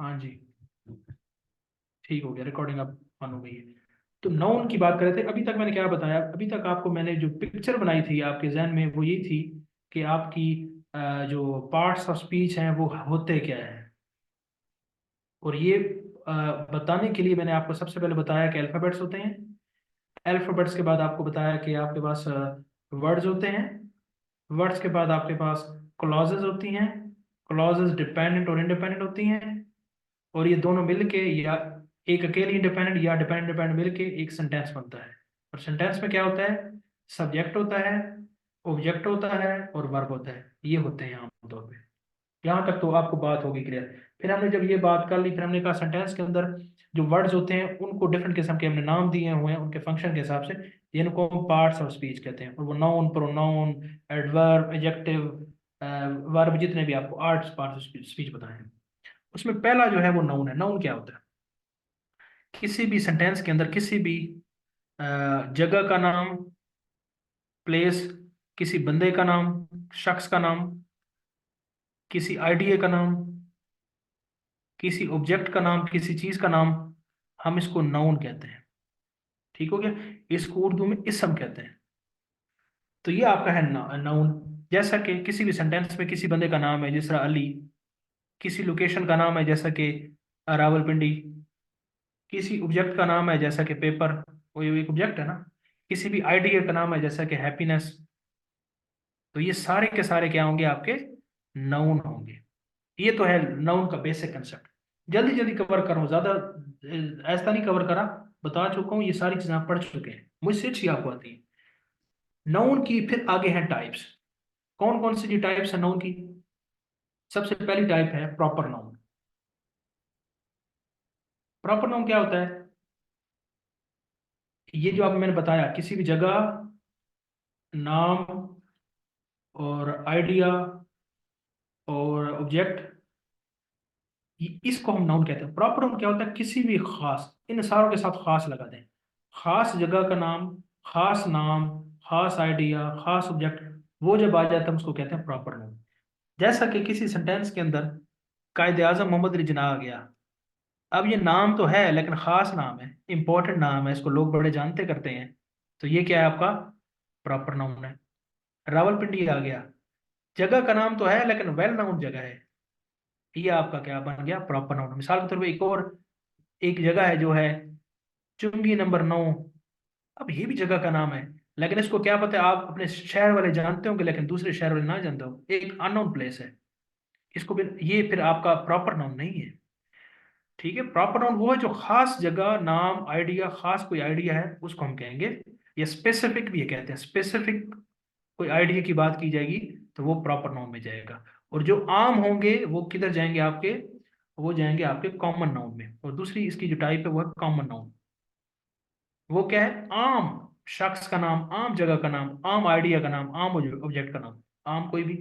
हाँ जी, ठीक हो गया, रिकॉर्डिंग अब ऑन हो गई है। तो नाउन की बात कर रहे थे, अभी तक मैंने क्या बताया, अभी तक आपको मैंने जो पिक्चर बनाई थी आपके जहन में वो ये थी कि आपकी जो पार्ट्स ऑफ स्पीच हैं वो होते क्या है। और ये बताने के लिए मैंने आपको सबसे पहले बताया कि अल्फ़ाबेट्स होते हैं। अल्फ़ाबेट्स के बाद आपको बताया कि आपके पास वर्ड्स होते हैं। वर्ड्स के बाद आपके पास क्लॉजेज होती हैं। क्लॉजेज डिपेंडेंट और इंडिपेंडेंट होती हैं। और ये दोनों मिलके या एक अकेली इंडिपेंडेंट या डिपेंडेंट डिपेंडेंट मिलके एक सेंटेंस बनता है। और सेंटेंस में क्या होता है, सब्जेक्ट होता है, ऑब्जेक्ट होता है और वर्ब होता है, ये होते हैं आमतौर पे। यहाँ तक तो आपको बात होगी क्लियर। फिर हमने जब ये बात कर ली, फिर हमने कहा सेंटेंस के अंदर जो वर्ड्स होते हैं उनको डिफरेंट किस्म के हमने नाम दिए हुए हैं उनके फंक्शन के हिसाब से, जिनको हम पार्ट्स ऑफ स्पीच कहते हैं। और वो noun, pronoun, adverb, adjective, verb, जितने भी आपको आर्ट्स पार्ट्स ऑफ स्पीच बताए हैं, उसमें पहला जो है वो नाउन है। नाउन क्या होता है, किसी भी सेंटेंस के अंदर किसी भी जगह का नाम, प्लेस, किसी बंदे का नाम, शख्स का नाम, किसी आइडिया का नाम, किसी ऑब्जेक्ट का नाम, किसी चीज का नाम, हम इसको नाउन कहते हैं। ठीक हो गया। इसको उर्दू में इसम कहते हैं। तो ये आपका है नाउन। जैसा कि किसी भी सेंटेंस में किसी बंदे का नाम है, जिस तरह अली। किसी लोकेशन का नाम है, जैसा कि रावलपिंडी। किसी ऑब्जेक्ट का नाम है, जैसा कि पेपर, वो एक ऑब्जेक्ट है ना। किसी भी आइडिया का नाम है, जैसा कि हैप्पीनेस। तो ये सारे के सारे क्या होंगे, आपके नाउन होंगे। ये तो है नाउन का बेसिक कंसेप्ट। जल्दी जल्दी कवर करो, ज्यादा ऐसा नहीं कवर करा, बता चुका हूँ, ये सारी चीजें आप पढ़ चुके हैं, मुझसे अच्छी आपको आती है। नाउन की फिर आगे हैं टाइप्स। कौन कौन सी जी टाइप्स है नाउन की। सबसे पहली टाइप है प्रॉपर नाउन। प्रॉपर नाउन क्या होता है, ये जो आप मैंने बताया, किसी भी जगह, नाम और आइडिया और ऑब्जेक्ट, इसको हम नाउन कहते हैं। प्रॉपर नाउन क्या होता है, किसी भी खास, इन सारों के साथ खास लगा दें, खास जगह का नाम, खास आइडिया, खास ऑब्जेक्ट, वो जब आ जाता है उसको कहते हैं प्रॉपर नाउन। जैसा कि किसी सेंटेंस के अंदर कायद आजम मोहम्मद अली जिन्ना आ गया। अब ये नाम तो है लेकिन खास नाम है, इंपॉर्टेंट नाम है, इसको लोग बड़े जानते करते हैं। तो ये क्या है, आपका प्रॉपर नाउन है। रावलपिंडी आ गया, जगह का नाम तो है लेकिन वेल नाउन जगह है, ये आपका क्या बन गया, प्रॉपर नाउन। मिसाल के तौर पर एक और एक जगह है जो है चुंगी नंबर 9। अब ये भी जगह का नाम है, लेकिन इसको क्या पता है, आप अपने शहर वाले जानते होंगे लेकिन दूसरे शहर वाले ना जानते हो, एक अननोन प्लेस है। इसको भी, ये फिर आपका प्रॉपर नाउन नहीं है। ठीक है, प्रॉपर नाउन वो है जो खास जगह, नाम, आइडिया, खास कोई आइडिया है उसको हम कहेंगे। या स्पेसिफिक भी ये कहते हैं, स्पेसिफिक कोई आइडिया की बात की जाएगी तो वो प्रॉपर नाउन में जाएगा। और जो आम होंगे वो किधर जाएंगे आपके, वो जाएंगे आपके कॉमन नाउन में। और दूसरी इसकी जो टाइप है वो है कॉमन नाउन। वो क्या है, आम शख्स का नाम, आम जगह का नाम, आम आइडिया का नाम, आम ऑब्जेक्ट का नाम। आम कोई भी,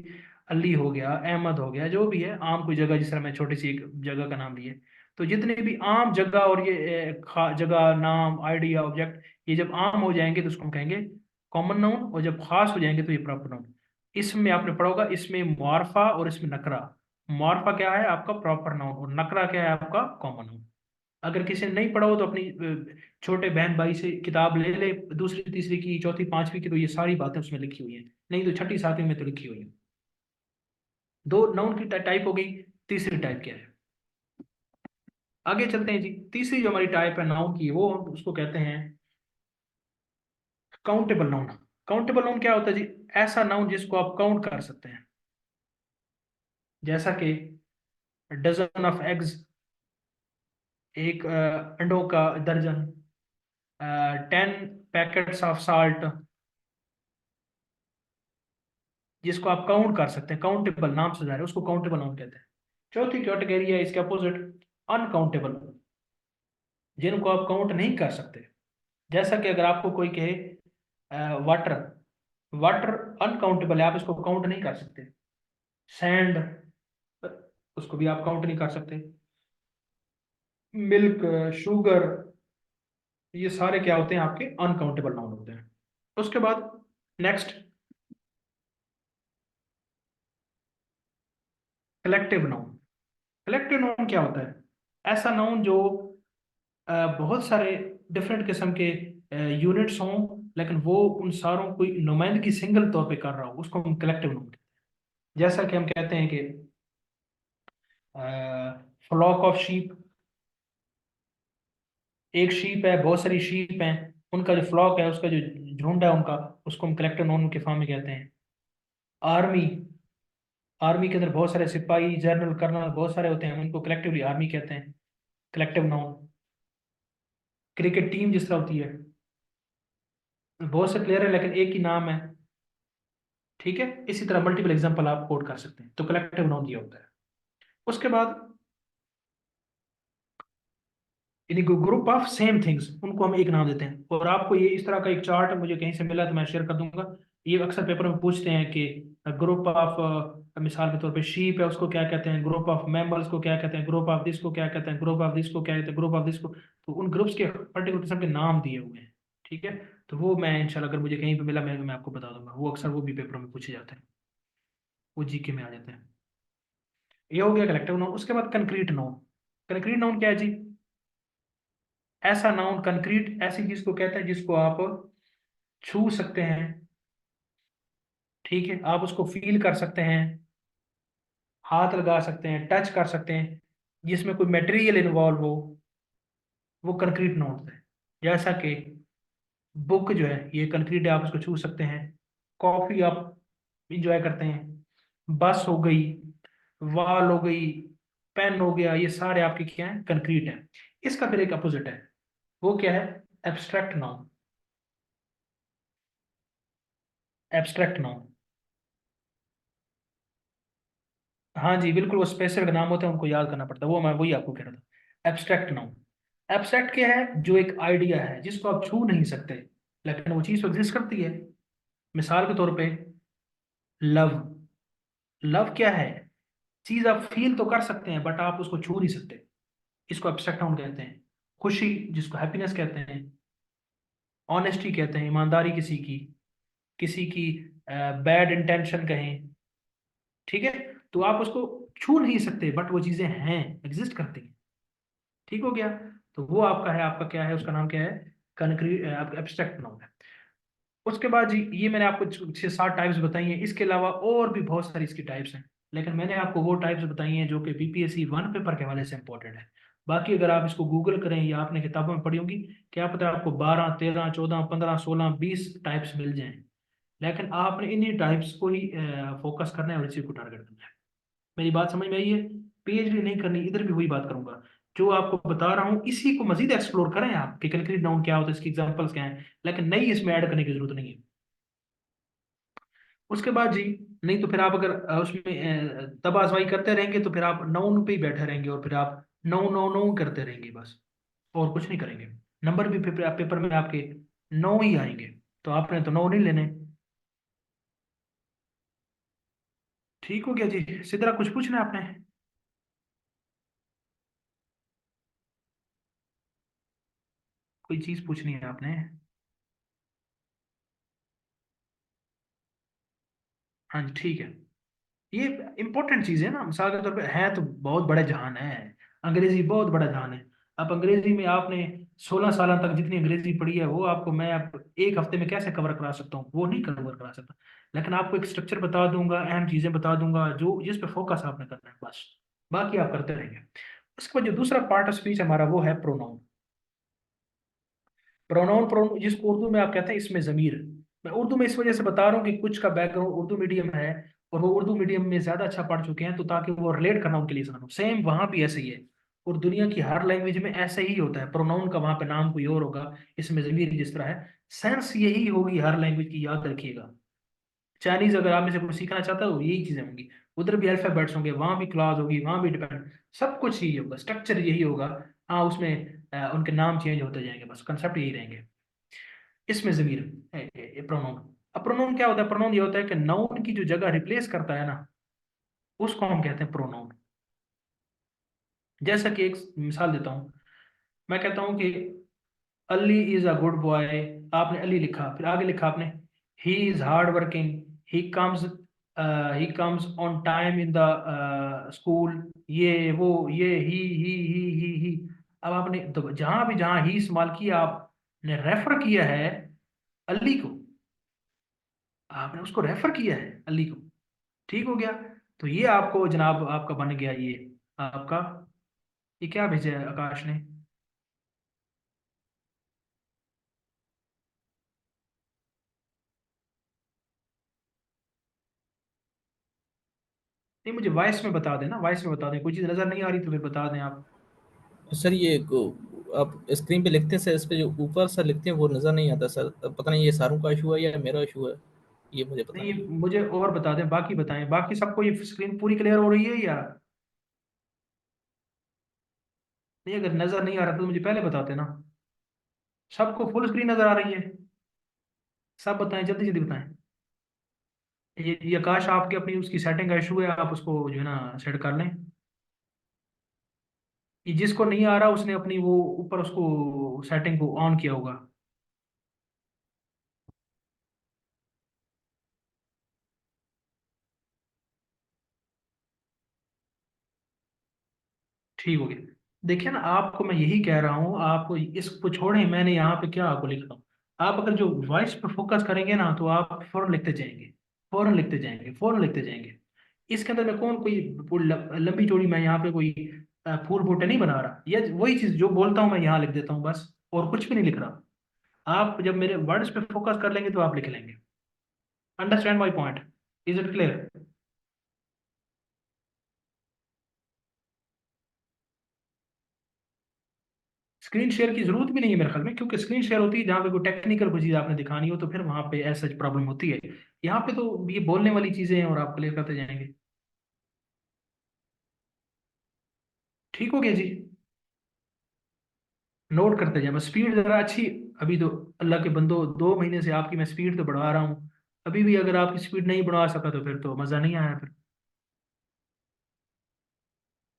अली हो गया, अहमद हो गया, जो भी है आम कोई जगह, जिस तरह मैं छोटी सी एक जगह का नाम लिए। तो जितने भी आम जगह और ये जगह, नाम, आइडिया, ऑब्जेक्ट, ये जब आम हो जाएंगे तो उसको हम कहेंगे कॉमन नाउन। और जब खास हो जाएंगे तो ये प्रॉपर नाउन। इसमें आपने पढ़ा होगा, इसमें मुआरफा और इसमें नकरा। मुआरफा क्या है आपका प्रॉपर नाउन, और नकरा क्या है आपका कॉमन नाउन। अगर किसी ने नहीं पढ़ा हो तो अपनी छोटे बहन भाई से किताब ले ले, दूसरी तीसरी की, चौथी पांचवी की, तो ये सारी बातें उसमें लिखी हुई हैं। नहीं तो छठी सातवीं में तो लिखी हुई है। दो नाउन की टाइप हो गई। तीसरी टाइप क्या है, आगे चलते हैं जी। तीसरी जो हमारी टाइप है नाउन की, वो उसको कहते हैं काउंटेबल नाउन। काउंटेबल नाउन क्या होता है जी, ऐसा नाउन जिसको आप काउंट कर सकते हैं। जैसा कि डजन ऑफ एग्स, एक अंडों का दर्जन, 10 पैकेट्स ऑफ साल्ट, जिसको आप काउंट कर सकते हैं, काउंटेबल, नाम से जा रहे हैं, उसको काउंटेबल नाउन कहते हैं। चौथी कैटेगरी है इसके अपोजिट, अनकाउंटेबल, जिनको आप काउंट नहीं कर सकते। जैसा कि अगर आपको कोई कहे वाटर, वाटर अनकाउंटेबल है, आप इसको काउंट नहीं कर सकते। सैंड, उसको भी आप काउंट नहीं कर सकते। मिल्क, शुगर, ये सारे क्या होते हैं, आपके अनकाउंटेबल नाउन होते हैं। उसके बाद next, collective noun. Collective noun क्या होता है, ऐसा नाउन जो बहुत सारे डिफरेंट किस्म के यूनिट्स हों, लेकिन वो उन सारों कोई नुमाइंदगी सिंगल तौर पे कर रहा हो, उसको हम कलेक्टिव नाउन कहते हैं। जैसा कि हम कहते हैं कि फ्लॉक ऑफ शीप, एक शीप है, बहुत सारी शीप हैं, उनका जो फ्लॉक है, उसका जो झुंड है उनका, उसको हम कलेक्टिव नाउन के फॉर्म में कहते हैं। आर्मी, आर्मी के अंदर बहुत सारे सिपाही, जनरल, कर्नल बहुत सारे होते हैं, उनको कलेक्टिवली आर्मी कहते हैं, कलेक्टिव नाउन। क्रिकेट टीम जिस तरह होती है, बहुत से प्लेयर है लेकिन एक ही नाम है, ठीक है, इसी तरह मल्टीपल एग्जांपल आप कोट कर सकते हैं, तो कलेक्टिव नाउन ये होता है। उसके बाद यानी ग्रुप ऑफ सेम थिंग्स, उनको हम एक नाम देते हैं। और आपको ये इस तरह का एक चार्ट मुझे कहीं से मिला तो मैं शेयर कर दूंगा। ये अक्सर पेपर में पूछते हैं कि ग्रुप ऑफ, मिसाल के तौर पे शीप है, उसको क्या कहते हैं, ग्रुप ऑफ मैमल्स को क्या कहते हैं, ग्रुप ऑफ दिस को क्या कहते हैं, ग्रुप ऑफ दिस को क्या कहते हैं, ग्रुप ऑफ दिस को, तो उन ग्रुप्स के पर्टिकुलर किस्म के नाम दिए हुए हैं, ठीक है। तो वो मैं इंशाल्लाह अगर मुझे कहीं पे मिला मैं आपको बता दूंगा, वो अक्सर वो भी पेपर में पूछे जाते हैं, वो जीके में आ जाते हैं। ये हो गया कलेक्टिव नाउन। उसके बाद कंक्रीट नाउन। कंक्रीट नाउन क्या है जी? ऐसा नाउन, कंक्रीट ऐसी चीज को कहते हैं जिसको आप छू सकते हैं, ठीक है, आप उसको फील कर सकते हैं, हाथ लगा सकते हैं, टच कर सकते हैं, जिसमें कोई मटेरियल इन्वॉल्व हो, वो कंक्रीट नाउन है। जैसा कि बुक जो है ये कंक्रीट है, आप उसको छू सकते हैं। कॉफी आप इंजॉय करते हैं। बस हो गई, वॉल हो गई, पेन हो गया, ये सारे आपके क्या हैं, कंक्रीट हैं। इसका फिर एक अपोजिट है, वो क्या है? Abstract noun. एब्स्ट्रैक्ट नाउन, हाँ जी बिल्कुल, वो स्पेसिफिक नाम होते हैं, उनको याद करना पड़ता है, वो मैं वही आपको कह रहा था, एब्स्ट्रैक्ट नाउन। एब्स्ट्रैक्ट क्या है? जो एक आइडिया है जिसको आप छू नहीं सकते, लेकिन वो चीज़ तो एग्जिस्ट करती है। मिसाल के तौर पे लव। लव क्या है? चीज आप फील तो कर सकते हैं बट आप उसको छू नहीं सकते, इसको एब्स्ट्रैक्ट नाउन कहते हैं। खुशी, जिसको हैप्पीनेस कहते हैं। ऑनेस्टी कहते हैं, ईमानदारी किसी की, किसी की बैड इंटेंशन कहें, ठीक है, तो आप उसको छू नहीं सकते बट वो चीजें हैं, एग्जिस्ट करती हैं, ठीक हो गया। तो वो आपका है, आपका क्या है, उसका नाम क्या है? कंक्रीट, एब्स्ट्रैक्ट नाउन है। उसके बाद जी, ये मैंने आपको 6-7 टाइप्स बताई हैं, इसके अलावा और भी बहुत सारी इसकी टाइप्स हैं, लेकिन मैंने आपको वो टाइप्स बताई हैं जो कि बीपीएससी वन पेपर के हवाले से इंपॉर्टेंट है। बाकी अगर आप इसको गूगल करें या आपने किताबों में पढ़ी होंगी, क्या पता है आपको 12, 13, 14, 15, 16, 20 टाइप्स मिल जाएं, लेकिन आपने इन्हीं टाइप्स को ही फोकस करना है और इसी को टारगेट करना है। मेरी बात समझ में आई है? पीएचडी नहीं करनी, इधर भी वही बात करूंगा, जो आपको बता रहा हूँ इसी को मजीद एक्सप्लोर करें आप, कि कंक्रीट नाउन क्या होता है, इसकी एग्जांपल्स क्या हैं, लेकिन नई इसमें ऐड करने की जरूरत नहीं है। उसके बाद जी, नहीं तो फिर आप अगर उसमें तब आजमाई करते रहेंगे तो फिर आप नाउन पे ही बैठे रहेंगे और फिर आप नो नो नो करते रहेंगे बस, और कुछ नहीं करेंगे। नंबर भी पेपर पेपर में आपके नो ही आएंगे, तो आपने तो नो नहीं लेने। ठीक हो गया जी, सिद्धरा कुछ पूछना है आपने? कोई चीज पूछनी है आपने? हाँ जी ठीक है। ये इंपॉर्टेंट चीज है ना, मिसाल के तौर पे है तो बहुत बड़ा जहान है, अंग्रेजी बहुत बड़ा जहान है। अब अंग्रेजी में आपने 16 साल तक जितनी अंग्रेजी पढ़ी है वो आपको मैं अब एक हफ्ते में कैसे कवर करा सकता हूँ, वो नहीं कवर करा सकता, लेकिन आपको एक स्ट्रक्चर बता दूंगा, अहम चीजें बता दूंगा जो जिस पे फोकस आपने करना है बस, बाकी आप करते रहेंगे। उसके बाद जो दूसरा पार्ट ऑफ स्पीच हमारा वो है प्रोनाउन। प्रोनाउन, प्रोनाउन जिसको उर्दू में आप कहते हैं इसमें जमीर। मैं उर्दू में इस वजह से बता रहा हूँ कि कुछ का बैकग्राउंड उर्दू मीडियम है और वो उर्दू मीडियम में ज्यादा अच्छा पढ़ चुके हैं, तो ताकि वो रिलेट करना उनके लिए आसान हो। सेम वहां भी ऐसे ही है, और दुनिया की हर लैंग्वेज में ऐसे ही होता है, प्रोनाउन का वहां पे नाम कोई और होगा, इसमें जमीर जिस तरह है, सेंस यही होगी हर लैंग्वेज की, याद रखिएगा। चाइनीज अगर आप में से कुछ सीखना चाहता है तो यही चीजें होंगी, उधर भी अल्फाबेट्स होंगे, वहां भी क्लास होगी, वहां भी डिपेंड, सब कुछ यही होगा, स्ट्रक्चर यही होगा। हाँ उसमें उनके नाम चेंज होते जाएंगे, बस कंसेप्ट यही रहेंगे। इसमें जमीर है प्रोनाउन। अब प्रोनाउन क्या होता है? प्रोनाउन ये होता है कि नाउन की जो जगह रिप्लेस करता है ना, उसको हम कहते हैं प्रोनाउन। जैसा कि एक मिसाल देता हूँ, मैं कहता हूँ कि Ali is a good boy, आपने अली लिखा, फिर आगे लिखा आपने he is hard working, he comes he comes on time in the school, ये वो ये ही। अब आपने तो जहां ही इस्तेमाल किया, आपने रेफर किया है अली को, आपने उसको रेफर किया है अली को। ठीक हो गया। तो ये आपको जनाब आपका बन गया ये आपका, ये क्या भेजा है आकाश ने? नहीं, मुझे वॉइस में बता देना, वॉइस में बता दें, कोई चीज़ नज़र नहीं आ रही तो फिर बता दें आप। सर ये आप स्क्रीन पे लिखते हैं सर, इस पे जो ऊपर सर लिखते हैं वो नज़र नहीं आता सर, पता नहीं ये सारों का इशू है या मेरा इशू है, ये मुझे पता नहीं, नहीं। मुझे और बता दें, बाकी बताएं, बाकी सबको ये स्क्रीन पूरी क्लियर हो रही है या नहीं? अगर नज़र नहीं आ रहा तो मुझे पहले बताते ना। सबको फुल स्क्रीन नज़र आ रही है? सब बताएं, जल्दी जल्दी बताएं। ये आकाश आपके अपनी उसकी सेटिंग का इशू है, आप उसको जो है ना सेट कर लें। ये जिसको नहीं आ रहा उसने अपनी वो ऊपर उसको सेटिंग को ऑन किया होगा। ठीक हो गया। देखिए ना, आपको मैं यही कह रहा हूँ, आप इसको छोड़ें, मैंने यहाँ पे क्या आपको लिख रहा हूँ। आप अगर जो वॉइस पे फोकस करेंगे ना तो आप फौरन लिखते जाएंगे, फौरन लिखते जाएंगे, फौरन लिखते जाएंगे। इसके अंदर मैं कौन कोई लंबी चौड़ी मैं यहाँ पे कोई फूल बूटे नहीं बना रहा, ये वही चीज जो बोलता हूँ मैं यहाँ लिख देता हूँ बस, और कुछ भी नहीं लिख रहा। आप जब मेरे वर्ड्स पे फोकस कर लेंगे तो आप लिख लेंगे। Understand my point? Is it clear? Screen share की जरूरत भी नहीं है मेरे ख्याल में, क्योंकि स्क्रीन शेयर होती है जहाँ पे कोई टेक्निकल कोई चीज़ आपने दिखानी हो, तो फिर वहां पे ऐसा प्रॉब्लम होती है। यहाँ पे तो ये बोलने वाली चीजें हैं और आप क्लियर करते जाएंगे। ठीक हो गया जी। नोट करते जाए, बस स्पीड जरा अच्छी। अभी तो अल्लाह के बंदो 2 महीने से आपकी मैं स्पीड तो बढ़ा रहा हूँ, अभी भी अगर आपकी स्पीड नहीं बढ़ा सका तो फिर तो मजा नहीं आया फिर।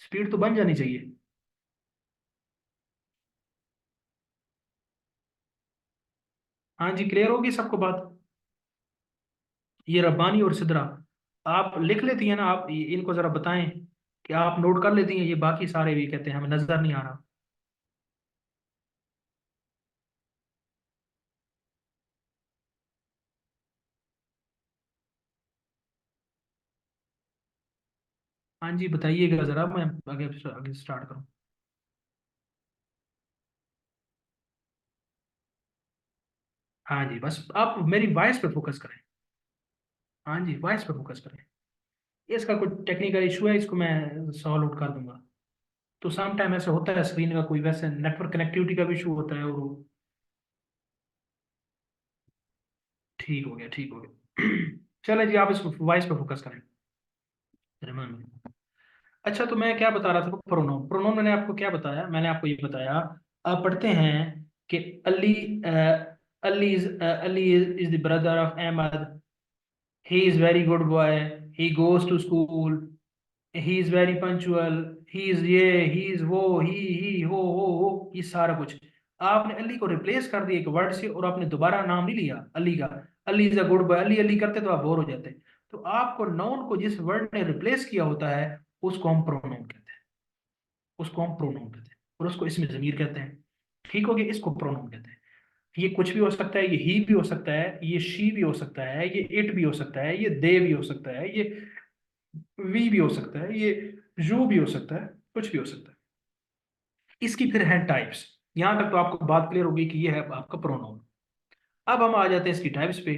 स्पीड तो बन जानी चाहिए। हाँ जी, क्लियर होगी सबको बात? ये रब्बानी और सिदरा आप लिख लेती हैं ना, आप इनको जरा बताएं कि आप नोट कर लेती हैं, ये बाकी सारे भी कहते हैं हमें नजर नहीं आ रहा। हाँ जी, बताइएगा जरा, मैं आगे आगे स्टार्ट करूँ। हाँ जी, बस आप मेरी वॉइस पे फोकस करें। हाँ जी, वॉइस पे फोकस करें। ये इसका कोई टेक्निकल इशू है, इसको मैं सॉल्व आउट कर दूंगा। तो सम टाइम ऐसे होता है, स्क्रीन का कोई वैसे नेटवर्क कनेक्टिविटी का भी इशू होता है, और वो ठीक हो गया, ठीक हो गया। चले जी, आप इस वॉइस पे फोकस करें। रिमेम्बर। अच्छा, तो मैं क्या बता रहा था, प्रोनाउन, प्रोनाउन मैंने आपको क्या बताया, मैंने आपको ये बताया, आप पढ़ते हैं कि Ali, Ali is the brother of Ahmad, he is very good boy, he goes to school, he is very punctual, he is ये, ही इज वो, ही हो, ये सारा कुछ आपने अली को रिप्लेस कर दिया एक वर्ड से, और आपने दोबारा नाम नहीं लिया अली का। Ali is a good boy, Ali Ali करते तो आप बोर हो जाते। तो आपको नाउन को जिस वर्ड ने रिप्लेस किया होता है उसको हम प्रोनाउन कहते हैं, उसको हम प्रोनाउन कहते हैं, और उसको इसमें जमीर कहते हैं। ठीक हो गया, इसको प्रोनाउन कहते हैं। ये कुछ भी हो सकता है, ये ही भी हो सकता है, ये शी भी हो सकता है, ये इट भी हो सकता है, ये दे भी हो सकता है, ये वी भी हो सकता है, ये यू भी हो सकता है, कुछ भी हो सकता है। इसकी फिर है टाइप्स। यहां तक तो आपको बात क्लियर होगी कि ये है आपका प्रोनाउन। अब हम आ जाते हैं इसकी टाइप्स पे।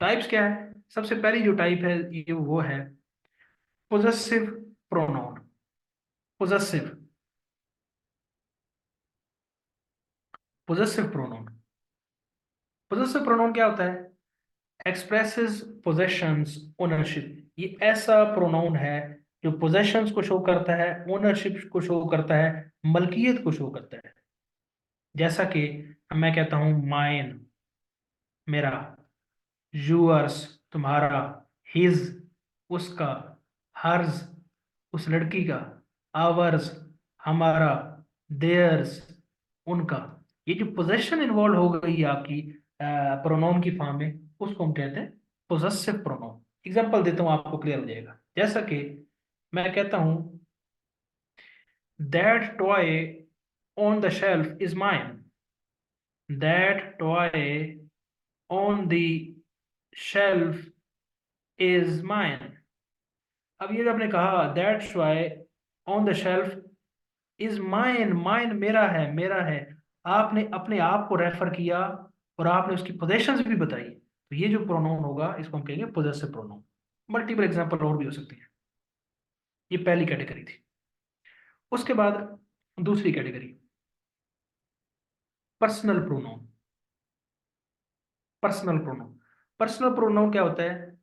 टाइप्स क्या है? सबसे पहली जो टाइप है ये वो है possessive pronoun. Possessive, possessive pronoun. Possessive pronoun क्या होता है? Expresses possessions, ownership. ये ऐसा प्रोनाउन है जो पोजेशंस को शो करता है, ओनरशिप को शो करता है, मलकियत को शो करता है। जैसा कि मैं कहता हूं माइन, मेरा, यूअर्स, तुम्हारा, हिज, उसका, हर्ज, उस लड़की का, आवर्स, हमारा, देयर्स, उनका। ये जो पोजेशन इन्वॉल्व हो गई है आपकी प्रोनाउन की फॉर्म में, उसको हम कहते हैं पोजेसिव प्रोनाउन। एग्जाम्पल देता हूँ, आपको क्लियर हो जाएगा। जैसा कि मैं कहता हूँ that toy on the shelf is mine, that toy on the shelf is mine. अब ये जो आपने कहा that toy on the shelf is mine, mine मेरा है, मेरा है, आपने अपने आप को रेफर किया और आपने उसकी पोजेशंस भी बताई, तो ये जो प्रोनाउन होगा इसको हम कहेंगे पोजेसिव प्रोनाउन। मल्टीपल एग्जांपल और भी हो सकते हैं। ये पहली कैटेगरी थी। उसके बाद दूसरी category, personal pronoun. Personal pronoun, personal pronoun क्या होता है?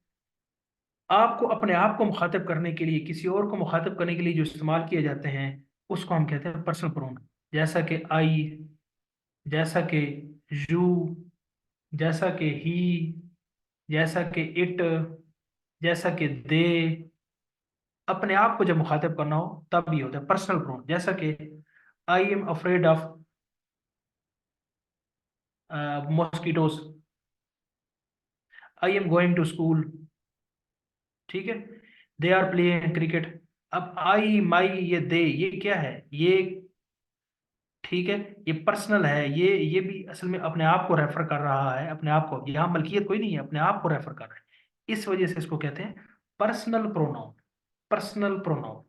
आपको अपने आप को मुखातिब करने के लिए, किसी और को मुखातिब करने के लिए जो इस्तेमाल किए जाते हैं उसको हम कहते हैं पर्सनल प्रोनाउन। जैसा कि आई, जैसा कि यू, जैसा कि ही, जैसा कि इट, जैसा कि दे। अपने आप को जब मुखातिब करना हो तब ये होता है पर्सनल प्रोनाउन। जैसा कि I am afraid of mosquitoes, I am going to school, ठीक है। They are playing cricket. अब आई, माई, ये दे, ये क्या है? ये, ठीक है, ये पर्सनल है। ये भी असल में अपने आप को रेफर कर रहा है, अपने आप को, यहाँ मलकियत कोई नहीं है, अपने आप को रेफर कर रहा है। इस वजह से इसको कहते हैं पर्सनल प्रोनाउन। Personal pronoun.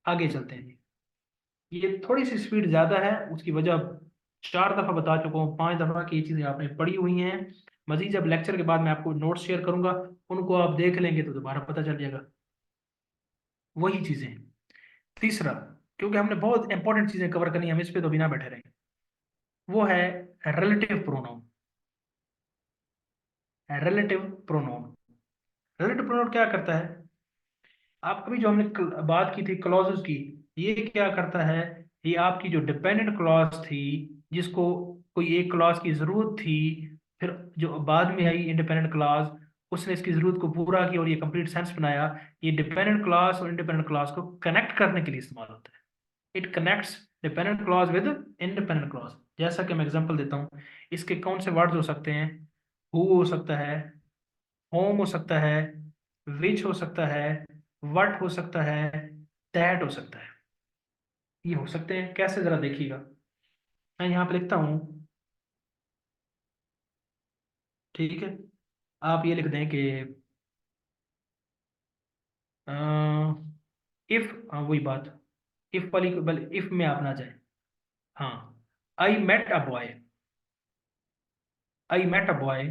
आगे चलते हैं जी। ये थोड़ी सी स्पीड ज्यादा है, उसकी वजह 4 दफा बता चुका हूँ, 5 दफा की ये चीजें आपने पढ़ी हुई हैं। मजीद जब लेक्चर के बाद मैं आपको नोट्स शेयर करूंगा, उनको आप देख लेंगे तो दोबारा पता चल जाएगा। वही चीजें हैं। तीसरा, क्योंकि हमने बहुत इंपॉर्टेंट चीजें कवर करनी है, हम इस पे तो बिना बैठे रहेंगे, वो है relative pronoun. Relative pronoun. Relative pronoun क्या करता है? आप अभी जो हमने बात की थी क्लॉजेस की, ये क्या करता है? ये आपकी जो डिपेंडेंट क्लॉज थी, जिसको कोई एक क्लॉज की जरूरत थी, फिर जो बाद में आई इंडिपेंडेंट क्लॉज, उसने इसकी जरूरत को पूरा किया और ये कंप्लीट सेंस बनाया। ये डिपेंडेंट क्लॉज और इंडिपेंडेंट क्लॉज को कनेक्ट करने के लिए इस्तेमाल होता है। It connects dependent clause with independent clause. जैसा कि मैं एग्जांपल देता हूँ, इसके कौन से वर्ड्स हो सकते हैं? हु हो सकता है, होम हो सकता है, विच हो सकता है, वट हो सकता है, दैट हो सकता है। ये हो सकते हैं कैसे, जरा देखिएगा। मैं यहाँ पे लिखता हूँ, ठीक है। आप ये लिख दें कि इफ, हाँ वही बात, इफ वाली बल इफ में आप ना जाए। हाँ, I met a boy, I met a boy,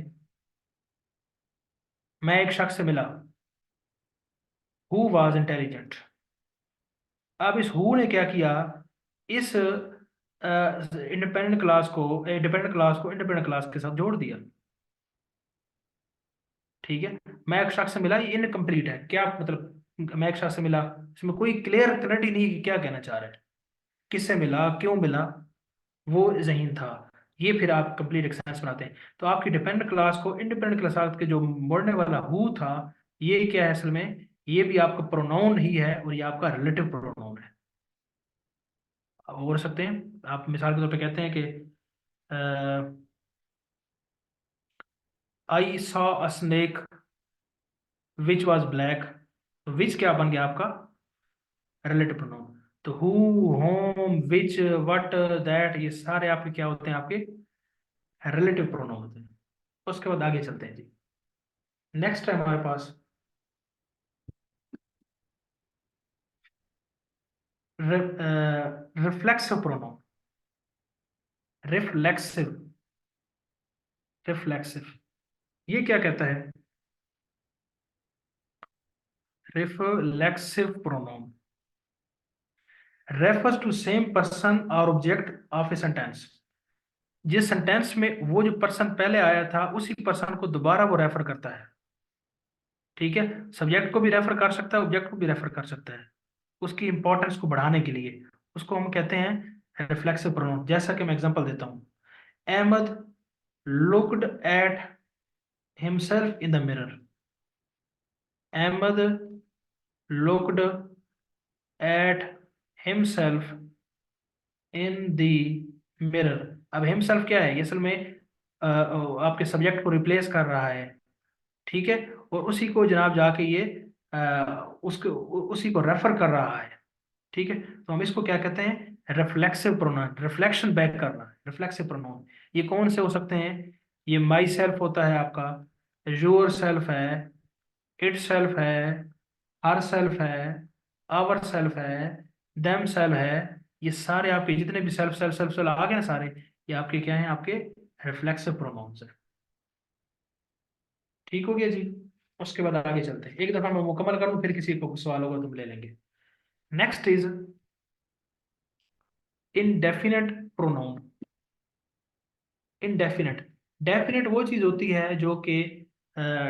मैं एक शख्स से मिला, हु वॉज इंटेलिजेंट। अब इस हु ने क्या किया? इस इंडिपेंडेंट क्लास को, डिपेंडेंट क्लास को इंडिपेंडेंट क्लास के साथ जोड़ दिया, ठीक है। मैं एक शख्स से मिला, ये इनकम्प्लीट है, क्या मतलब मैं एक शख्स से मिला, इसमें कोई क्लियर क्लैरिटी नहीं कि क्या कहना चाह रहा है, किससे मिला, क्यों मिला, वो जहीन था। ये फिर आप कंप्लीट एक सेंस बनाते हैं। तो आपकी डिपेंडेंट क्लास को इंडिपेंडेंट क्लास के जो मोड़ने वाला हु था, ये क्या है असल में? ये भी आपका प्रोनाउन ही है और ये आपका रिलेटिव प्रोनाउन है। अब और सकते हैं, आप मिसाल के तौर पे कहते हैं कि I saw a snake which was black. तो विच क्या बन गया आपका? Relative pronoun. तो who, whom, which, what, that, ये सारे आपके क्या होते हैं? आपके रिलेटिव प्रोनाउन होते हैं। उसके बाद आगे चलते हैं जी। नेक्स्ट है हमारे पास रिफ्लेक्सिव प्रोनाउन। रिफ्लेक्सिव, रिफ्लेक्सिव, ये क्या कहता है? Reflexive pronoun refers to same person or object of a sentence. जिस सेंटेंस में वो जो पर्सन पहले आया था उसी पर्सन को दोबारा वो रेफर करता है, ठीक है। सब्जेक्ट को भी रेफर कर सकता है, ऑब्जेक्ट को भी रेफर कर सकता है, उसकी इंपॉर्टेंस को बढ़ाने के लिए। उसको हम कहते हैं रिफ्लेक्सिव प्रोनाउन। जैसा कि मैं एग्जांपल देता हूँ, Ahmad looked at himself in the mirror. Ahmad looked at himself in the mirror. अब हिमसेल्फ क्या है? ये असल में आपके सब्जेक्ट को रिप्लेस कर रहा है, ठीक है। और उसी को जनाब जाके ये उसको उसी को रेफर कर रहा है। ठीक है, तो हम इसको क्या कहते हैं, रिफ्लेक्सिव प्रोनाउन, रिफ्लेक्शन बैक करना, रिफ्लेक्सिव प्रोनाउन। ये कौन से हो सकते हैं, ये माई सेल्फ होता है आपका, योर सेल्फ है, इट सेल्फ है, हर सेल्फ है, आवर सेल्फ है, देम सेल्फ है। ये सारे आपके जितने भी सेल्फ सेल्फ सेल्फ सेल्फ आ गए ना सारे, ये आपके क्या हैं, आपके रिफ्लेक्सिव प्रोनाउंस है। ठीक हो गया जी। उसके बाद आगे चलते हैं, एक दफा मैं मुकम्मल करूं, फिर किसी को सवाल होगा तुम ले लेंगे। Next is indefinite pronoun. Indefinite, definite वो चीज होती है जो कि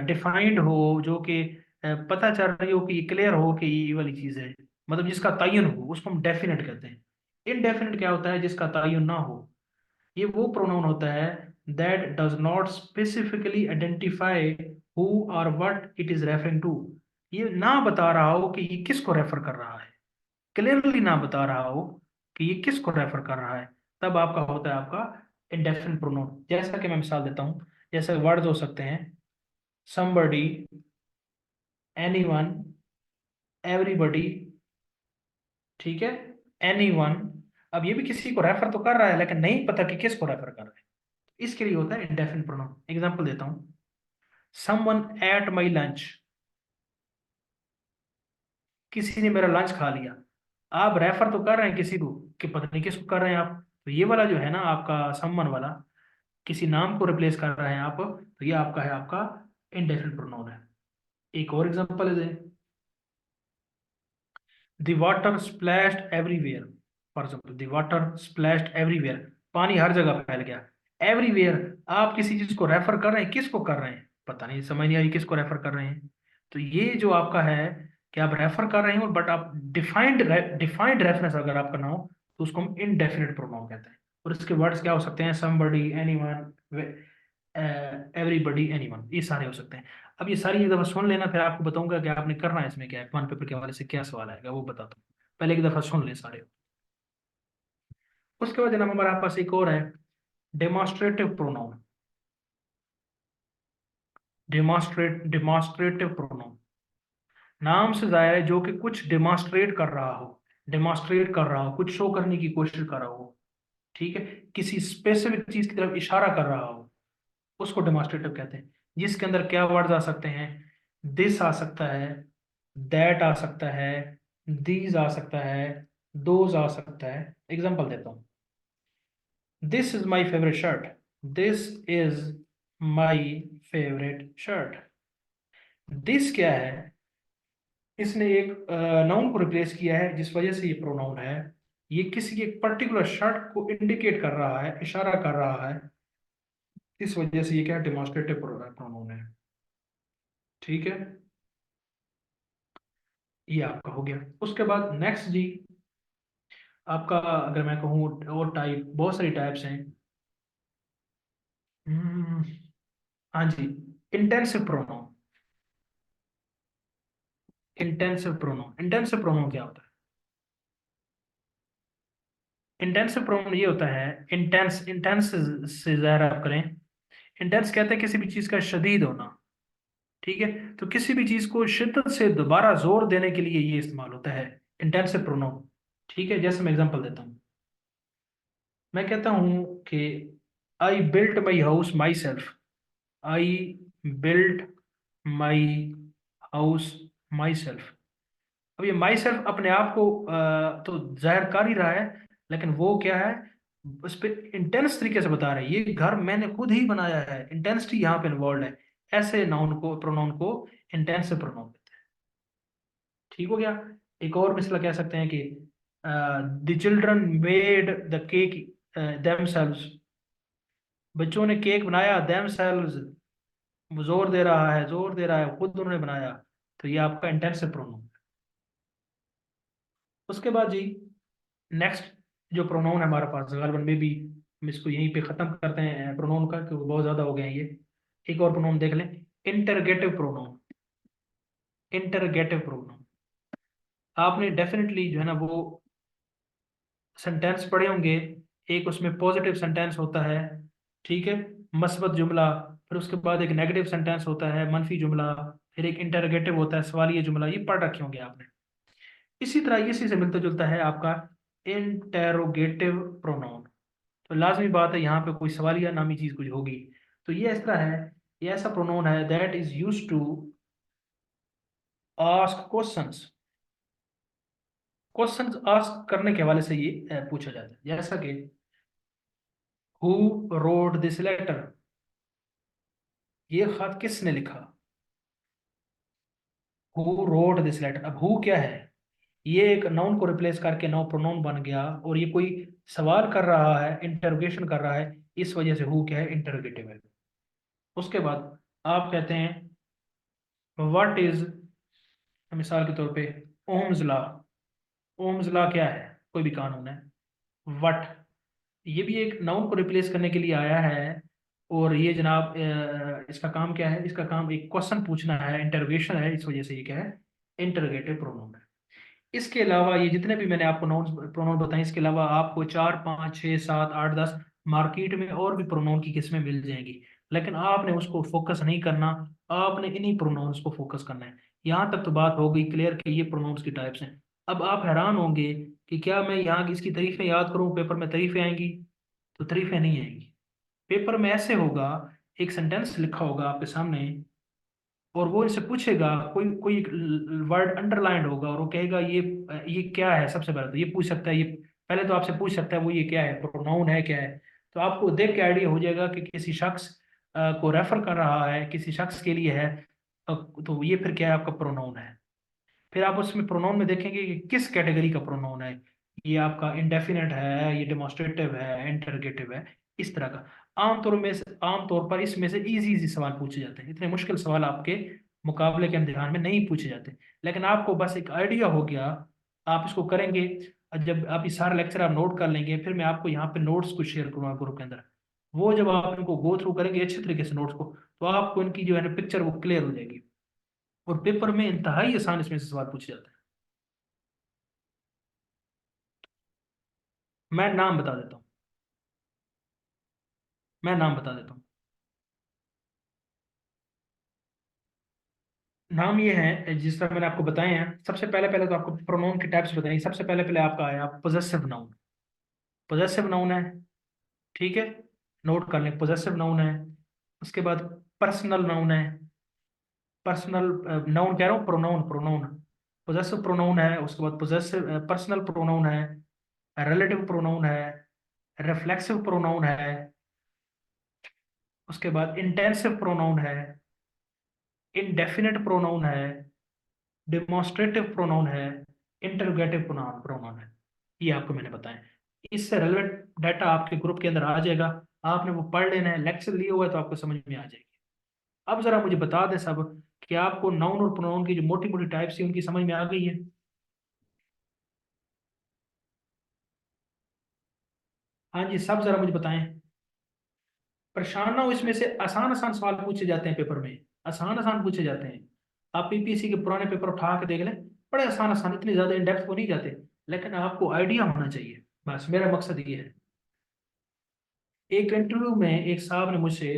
डिफाइंड हो, जो कि पता चल रही हो, कि क्लियर हो कि ये वाली चीज है, मतलब जिसका तयन हो, उसको हम डेफिनेट कहते हैं। इनडेफिनेट क्या होता है, जिसका तयन ना हो। ये वो प्रोनाउन होता है that does not specifically identify who और what it is referring to. ये ना बता रहा हो कि ये किसको रेफर कर रहा है, क्लियरली ना बता रहा हो कि ये किसको रेफर कर रहा है, तब आपका होता है आपका इंडेफिनिट प्रोनाउन। जैसा कि मैं मिसाल देता हूँ, जैसे वर्ड्स हो सकते हैं somebody, anyone, everybody। ठीक है, anyone। अब ये भी किसी को रेफर तो कर रहा है, लेकिन नहीं पता कि किसको रेफर कर रहा है, इसके लिए होता है इंडेफिनिट प्रोनाउन। एग्जांपल देता हूँ, someone ate my lunch। किसी ने मेरा लंच खा लिया। आप रेफर तो कर रहे हैं किसी को, कि पता नहीं किसको कर रहे हैं आप, तो ये वाला जो है ना आपका समवन वाला, किसी नाम को रिप्लेस कर रहे हैं आप, तो ये आपका है, आपका इंडेफिनिट प्रोनाउन है। एक और एग्जांपल है, the water splashed everywhere. For example, the water splashed everywhere, पानी हर जगह फैल गया। एवरीवेयर, आप किसी चीज को रेफर कर रहे हैं, किसको कर रहे हैं पता नहीं, समझ नहीं आ रही किसको रेफर कर रहे हैं। तो ये जो आपका है कि आप रेफर कर रहे हो, बट आप डिफाइंड डिफाइंड रेफरेंस अगर आपका ना हो, तो उसको हम इनडेफिनेट प्रोनाउन कहते हैं। और इसके वर्ड्स क्या हो सकते हैं, समबडी, एनीवन, एवरीबडी, एनीवन, ये सारे हो सकते हैं। अब ये सारी एक दफा सुन लेना, फिर आपको बताऊंगा कि आपने करना है इसमें क्या है, वन पेपर के हवाले से क्या सवाल आएगा वो बताता हूँ। पहले एक दफा सुन ले सारे। उसके बाद जनाब हमारे पास एक और है, डेमोन्स्ट्रेटिव प्रोनाउन। डेमोन्स्ट्रेटिव प्रोनाउन, नाम से जाहिर है जो कि कुछ डेमोन्स्ट्रेट कर रहा हो, डेमोन्स्ट्रेट कर रहा हो, कुछ शो करने की कोशिश कर रहा हो। ठीक है, किसी स्पेसिफिक चीज की तरफ इशारा कर रहा हो, उसको डेमोन्स्ट्रेटिव कहते हैं। जिसके अंदर क्या वर्ड्स आ सकते हैं, दिस आ सकता है, दैट आ सकता है, दीज आ सकता है, दोज आ सकता है। एग्जांपल देता हूँ, this is my favourite shirt. This is my favourite shirt. This क्या है, इसने एक नाउन को रिप्लेस किया है, जिस वजह से ये प्रोनाउन है। ये किसी एक पर्टिकुलर शर्ट को इंडिकेट कर रहा है, इशारा कर रहा है, इस वजह से ये क्या डेमोन्स्ट्रेटिव प्रोनाउन है। ठीक है, ये आपका हो गया। उसके बाद नेक्स्ट जी, आपका अगर मैं कहूँ और टाइप, बहुत सारी टाइप्स हैं। हम्म, हाँ जी, इंटेंसिव प्रोनाउन। इंटेंसिव प्रोनाउन क्या होता है, इंटेंसिव प्रोनाउन ये होता है, इंटेंस, इंटेंस से ज़ाहिर आप करें, इंटेंस कहते हैं किसी भी चीज़ का शदीद होना। ठीक है, तो किसी भी चीज़ को शिद्दत से दोबारा जोर देने के लिए ये इस्तेमाल होता है, इंटेंसिव प्रोनाउन। ठीक है, जैसे मैं एग्जांपल देता हूँ, मैं कहता हूँ कि I built my house my self. I built my house my self. अब ये माई सेल्फ अपने आप को तो जाहिर कर ही रहा है, लेकिन वो क्या है, उस पर इंटेंस तरीके से बता रहे हैं, ये घर मैंने खुद ही बनाया है, इंटेंसिटी यहाँ पे इन्वॉल्व है। ऐसे नाउन को, प्रोनाउन को इंटेंसिव प्रोनाउन कहते हैं। ठीक हो गया। एक और मिसला कह सकते हैं कि the children made the cake themselves. बच्चों ने केक बनाया, देमसेल्व्स, जोर दे रहा है, जोर दे रहा है, खुद उन्होंने बनाया। तो ये आपका इंटेंसिव प्रोनाउन। उसके बाद जी, नेक्स्ट जो प्रोनाउन है हमारे पास गालबन में भी, हम इसको यहीं पे ख़त्म करते हैं प्रोनाउन का, क्योंकि बहुत ज़्यादा हो गए हैं ये। एक और प्रोनाउन देख लें, इंटरगेटिव प्रोनाउन। इंटरगेटिव प्रोनाउन, आपने डेफिनेटली जो है ना वो सेंटेंस पढ़े होंगे। एक उसमें पॉजिटिव सेंटेंस होता है, ठीक है, मस्बत जुमला, फिर उसके बाद एक नेगेटिव सेंटेंस होता है, मनफी जुमला। फिर एक इंटरोगेटिव होता है, सवालिया जुमला, ये पढ़ रखे होंगे आपने। इसी तरह इसी से मिलता जुलता है आपका इंटेरोगेटिव प्रोनाउन। तो लाजमी बात है यहाँ पे कोई सवालिया नामी चीज कुछ होगी। तो ये इस तरह है, ये ऐसा प्रोनाउन है that is use to ask questions. Questions ask करने के हवाले से ये पूछा जाता है, जैसा कि हु रोड दिस लेटर, ये खत किसने लिखा। हु रोड दिस लेटर, अब हु क्या है, ये एक नाउन को रिप्लेस करके नाउन प्रोनाउन बन गया, और ये कोई सवाल कर रहा है, इंटरोगेशन कर रहा है, इस वजह से हु क्या है, इंटरोगेटिव है। उसके बाद आप कहते हैं व्हाट इज, मिसाल के तौर पे ओम्स लॉ। ओम्स लॉ क्या है, कोई भी कानून है। व्हाट, ये भी एक नाउन को रिप्लेस करने के लिए आया है, और ये जनाब इसका काम क्या है, इसका काम एक क्वेश्चन पूछना है, इंटरोगेशन है, इस वजह से ये क्या है, इंटरोगेटिव प्रोनाउन है। इसके अलावा ये जितने भी मैंने आपको नाउन प्रोनाउन बताए, इसके अलावा आपको 4 5 6 7 8 10 मार्केट में और भी प्रोनाउन की किस्में मिल जाएंगी, लेकिन आपने उसको फोकस नहीं करना, आपने इन्हीं प्रोनाउंस को फोकस करना है। यहाँ तक तो बात हो गई क्लियर कि ये प्रोनाउंस की टाइप्स हैं। अब आप हैरान होंगे कि क्या मैं यहाँ की इसकी तारीफें याद करूँ, पेपर में तारीफें आएंगी? तो तारीफें नहीं आएंगी। पेपर में ऐसे होगा, एक सेंटेंस लिखा होगा आपके सामने, और वो इनसे पूछेगा, कोई कोई वर्ड अंडरलाइंड होगा, और वो कहेगा ये क्या है। सबसे पहले तो ये पूछ सकता है, ये पहले तो आपसे पूछ सकता है वो ये क्या है, प्रोनाउन है क्या है। तो आपको देख के आइडिया हो जाएगा कि किसी शख्स को रेफर कर रहा है, किसी शख्स के लिए है। तो ये फिर क्या है, आपका प्रोनाउन है। फिर आप उसमें प्रोनाउन में देखेंगे कि किस कैटेगरी का प्रोनाउन है, ये आपका इंडेफिनेट है, ये डेमोन्स्ट्रेटिव है, इंटरोगेटिव है, इस तरह का। आमतौर पर इसमें से इजी इजी सवाल पूछे जाते हैं, इतने मुश्किल सवाल आपके मुकाबले के इम्तिहान में नहीं पूछे जाते। लेकिन आपको बस एक आइडिया हो गया, आप इसको करेंगे। और जब आप ये सारा लेक्चर आप नोट कर लेंगे, फिर मैं आपको यहाँ पे नोट्स को शेयर करूँगा ग्रुप के अंदर। वो जब आप इनको गो थ्रू करेंगे अच्छे तरीके से नोट्स को, तो आपको इनकी जो है ना पिक्चर वो क्लियर हो जाएगी। और पेपर में इंतहाई आसान इसमें से सवाल पूछे जाते हैं। मैं नाम बता देता हूँ, मैं नाम बता देता हूँ। नाम ये है जिस तरह मैंने आपको बताए हैं। सबसे पहले पहले तो आपको प्रोनाउन के टाइप्स बताएंगे। सबसे पहले पहले आपका आया पोजेसिव नाउन। पोजेसिव नाउन है, ठीक है, नोट कर लें, पोजेसिव नाउन है। उसके बाद पर्सनल नाउन है। पर्सनल नाउन कह रहा हूँ, प्रोनाउन प्रोनाउन। पोजेसिव प्रोनाउन है, उसके बाद पोजेसिव पर्सनल प्रोनाउन है, रिलेटिव प्रोनाउन है, रिफ्लेक्सिव प्रोनाउन है, उसके बाद इंटेंसिव प्रोनाउन है, इनडेफिनेट प्रोनाउन है, डिमॉन्स्ट्रेटिव प्रोनाउन है, इंटरोगेटिव प्रोनाउन प्रोनाउन है। ये आपको मैंने बताया। इससे रेलेवेंट डाटा आपके ग्रुप के अंदर आ जाएगा, आपने वो पढ़ लेना है, लेक्चर लिए हुआ है तो आपको समझ में आ जाएगी। अब जरा मुझे बता दें सब कि आपको नाउन और प्रोनाउन की जो मोटी मोटी टाइप्स थी उनकी समझ में आ गई है। हाँ जी, सब जरा मुझे बताएं। परेशान ना हो, इसमें से आसान आसान सवाल पूछे जाते हैं पेपर में, आसान आसान पूछे जाते हैं। आप पीपीएससी के पुराने पेपर उठा के देख लें, बड़े आसान आसान, इतने ज्यादा इन डेप्थ वो नहीं जाते। लेकिन आपको आइडिया होना चाहिए, बस मेरा मकसद ये है। एक इंटरव्यू में एक साहब ने मुझसे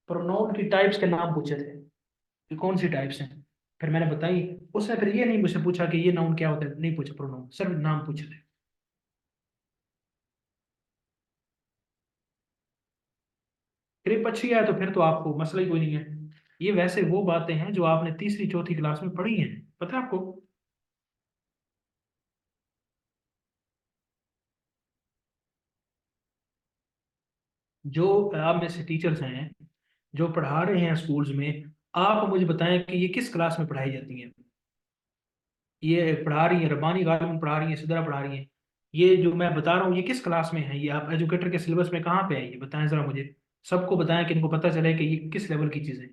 प्रोनाउन की टाइप्स के नाम पूछे थे कि कौन सी टाइप्स हैं। फिर मैंने बताई। उसने फिर ये नहीं मुझसे पूछा कि ये नाउन क्या होता है, नहीं पूछा, प्रोनाउन सिर्फ नाम पूछे थे। ग्रिप अच्छी है तो फिर तो आपको मसला ही कोई नहीं है। ये वैसे वो बातें हैं जो आपने तीसरी चौथी क्लास में पढ़ी हैं, पता है आपको। जो आप में से टीचर्स हैं जो पढ़ा रहे हैं स्कूल्स में, आप मुझे बताएं कि ये किस क्लास में पढ़ाई जाती हैं। ये पढ़ा रही है रब्बानी गालिब पढ़ा रही है, सिदरा पढ़ा रही है, ये जो मैं बता रहा हूँ ये किस क्लास में है, ये आप एजुकेटर के सिलेबस में कहाँ पे है, ये बताएं जरा मुझे। सबको बताएं कि इनको पता चले कि ये किस लेवल की चीज़ है।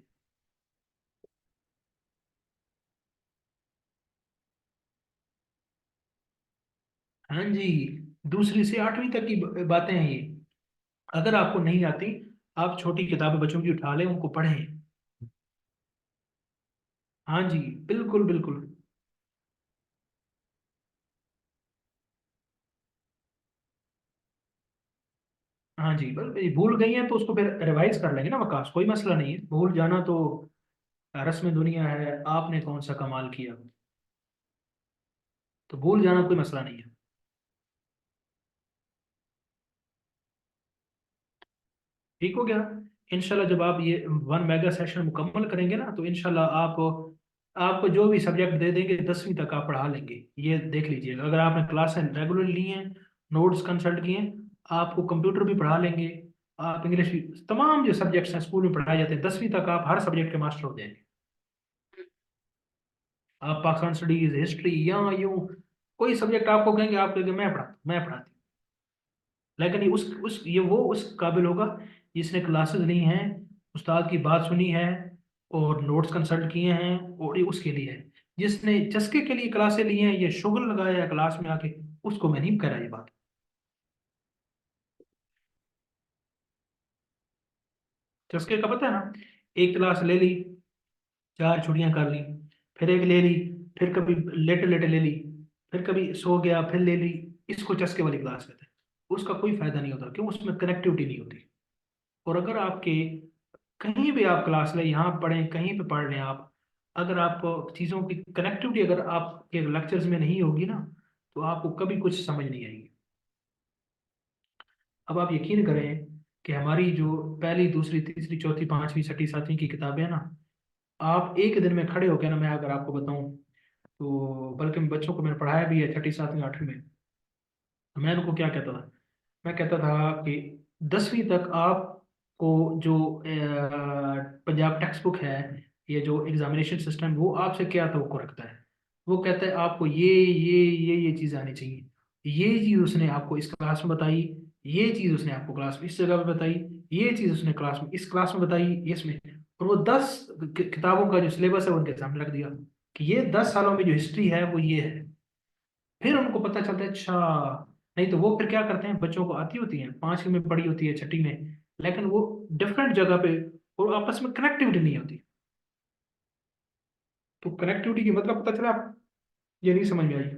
हाँ जी, दूसरी से आठवीं तक की बातें हैं ये। अगर आपको नहीं आती, आप छोटी किताबें बच्चों की उठा लें, उनको पढ़ें। हाँ जी, बिल्कुल बिल्कुल। हाँ जी, बस ये भूल गई हैं तो उसको फिर रिवाइज कर लेंगे ना वकास, कोई मसला नहीं है, भूल जाना तो रस्म दुनिया है, आपने कौन सा कमाल किया। तो भूल जाना कोई मसला नहीं है। ठीक हो गया। इंशाल्लाह जब आप ये 1 मेगा सेशन मुकम्मल करेंगे ना, तो इंशाल्लाह आप, आपको जो भी सब्जेक्ट दे देंगे 10वीं तक आप पढ़ा लेंगे। ये देख लीजिएगा, अगर आपने क्लासें रेगुलर ली हैं, नोट्स कंसल्ट किए हैं, आपको कंप्यूटर भी पढ़ा लेंगे। आप इंग्लिश भी, तमाम जो सब्जेक्ट्स हैं स्कूल में पढ़ाए जाते हैं, 10वीं तक आप हर सब्जेक्ट के मास्टर हो जाएंगे। आप पाकिस्तान स्टडीज, हिस्ट्री, या यूं कोई सब्जेक्ट आपको कहेंगे, आप कहेंगे मैं पढ़ाती हूँ। लेकिन ये उस ये वो उस काबिल होगा जिसने क्लासेस ली हैं, उस्ताद की बात सुनी है, और नोट्स कंसल्ट किए हैं, और ये उसके लिए है। जिसने चस्के के लिए क्लासें ली हैं, ये शुगल लगाया है क्लास में आके, उसको मैं नहीं कह रहा ये बात। चस्के का पता है ना, एक क्लास ले ली, 4 छुट्टियां कर ली, फिर एक ले ली, फिर कभी लेटे लेटे ले ली, फिर कभी सो गया, फिर ले ली। इसको चस्के वाली क्लास कहते हैं। उसका कोई फायदा नहीं होता, क्यों? उसमें कनेक्टिविटी नहीं होती। और अगर आपके कहीं भी आप क्लास लें, यहाँ पढ़ें, कहीं पे पढ़ लें आप, अगर आप चीज़ों की कनेक्टिविटी अगर आपके लेक्चर्स में नहीं होगी ना, तो आपको कभी कुछ समझ नहीं आएगी। अब आप यकीन करें कि हमारी जो पहली, दूसरी, तीसरी, चौथी, पांचवी, छठी, सातवीं की किताबें हैं ना, आप एक दिन में खड़े होकर ना, मैं अगर आपको बताऊं, तो बल्कि बच्चों को मैंने पढ़ाया भी है छठी, सातवीं, आठवीं में। तो मैं उनको क्या कहता था, मैं कहता था कि 10वीं तक आपको जो पंजाब टेक्स्ट बुक है, ये जो एग्जामिनेशन सिस्टम, वो आपसे क्या तवक्को रखता है। वो कहता है आपको ये चीज़ आनी चाहिए। ये चीज़ उसने आपको इस क्लास में बताई, ये चीज़ उसने आपको क्लास में इस जगह पे बताई, ये चीज़ उसने क्लास में इस क्लास में बताई, इसमें। और वो 10 किताबों का जो सिलेबस है वो उनके सामने रख दिया कि ये 10 सालों में जो हिस्ट्री है वो ये है। फिर उनको पता चलता है, अच्छा। नहीं तो वो फिर क्या करते हैं, बच्चों को आती होती है, 5वीं में पढ़ी होती है, छठी में, लेकिन वो डिफरेंट जगह पे, और आपस में कनेक्टिविटी नहीं होती। तो कनेक्टिविटी की मतलब पता चला आप, ये नहीं समझ में आई।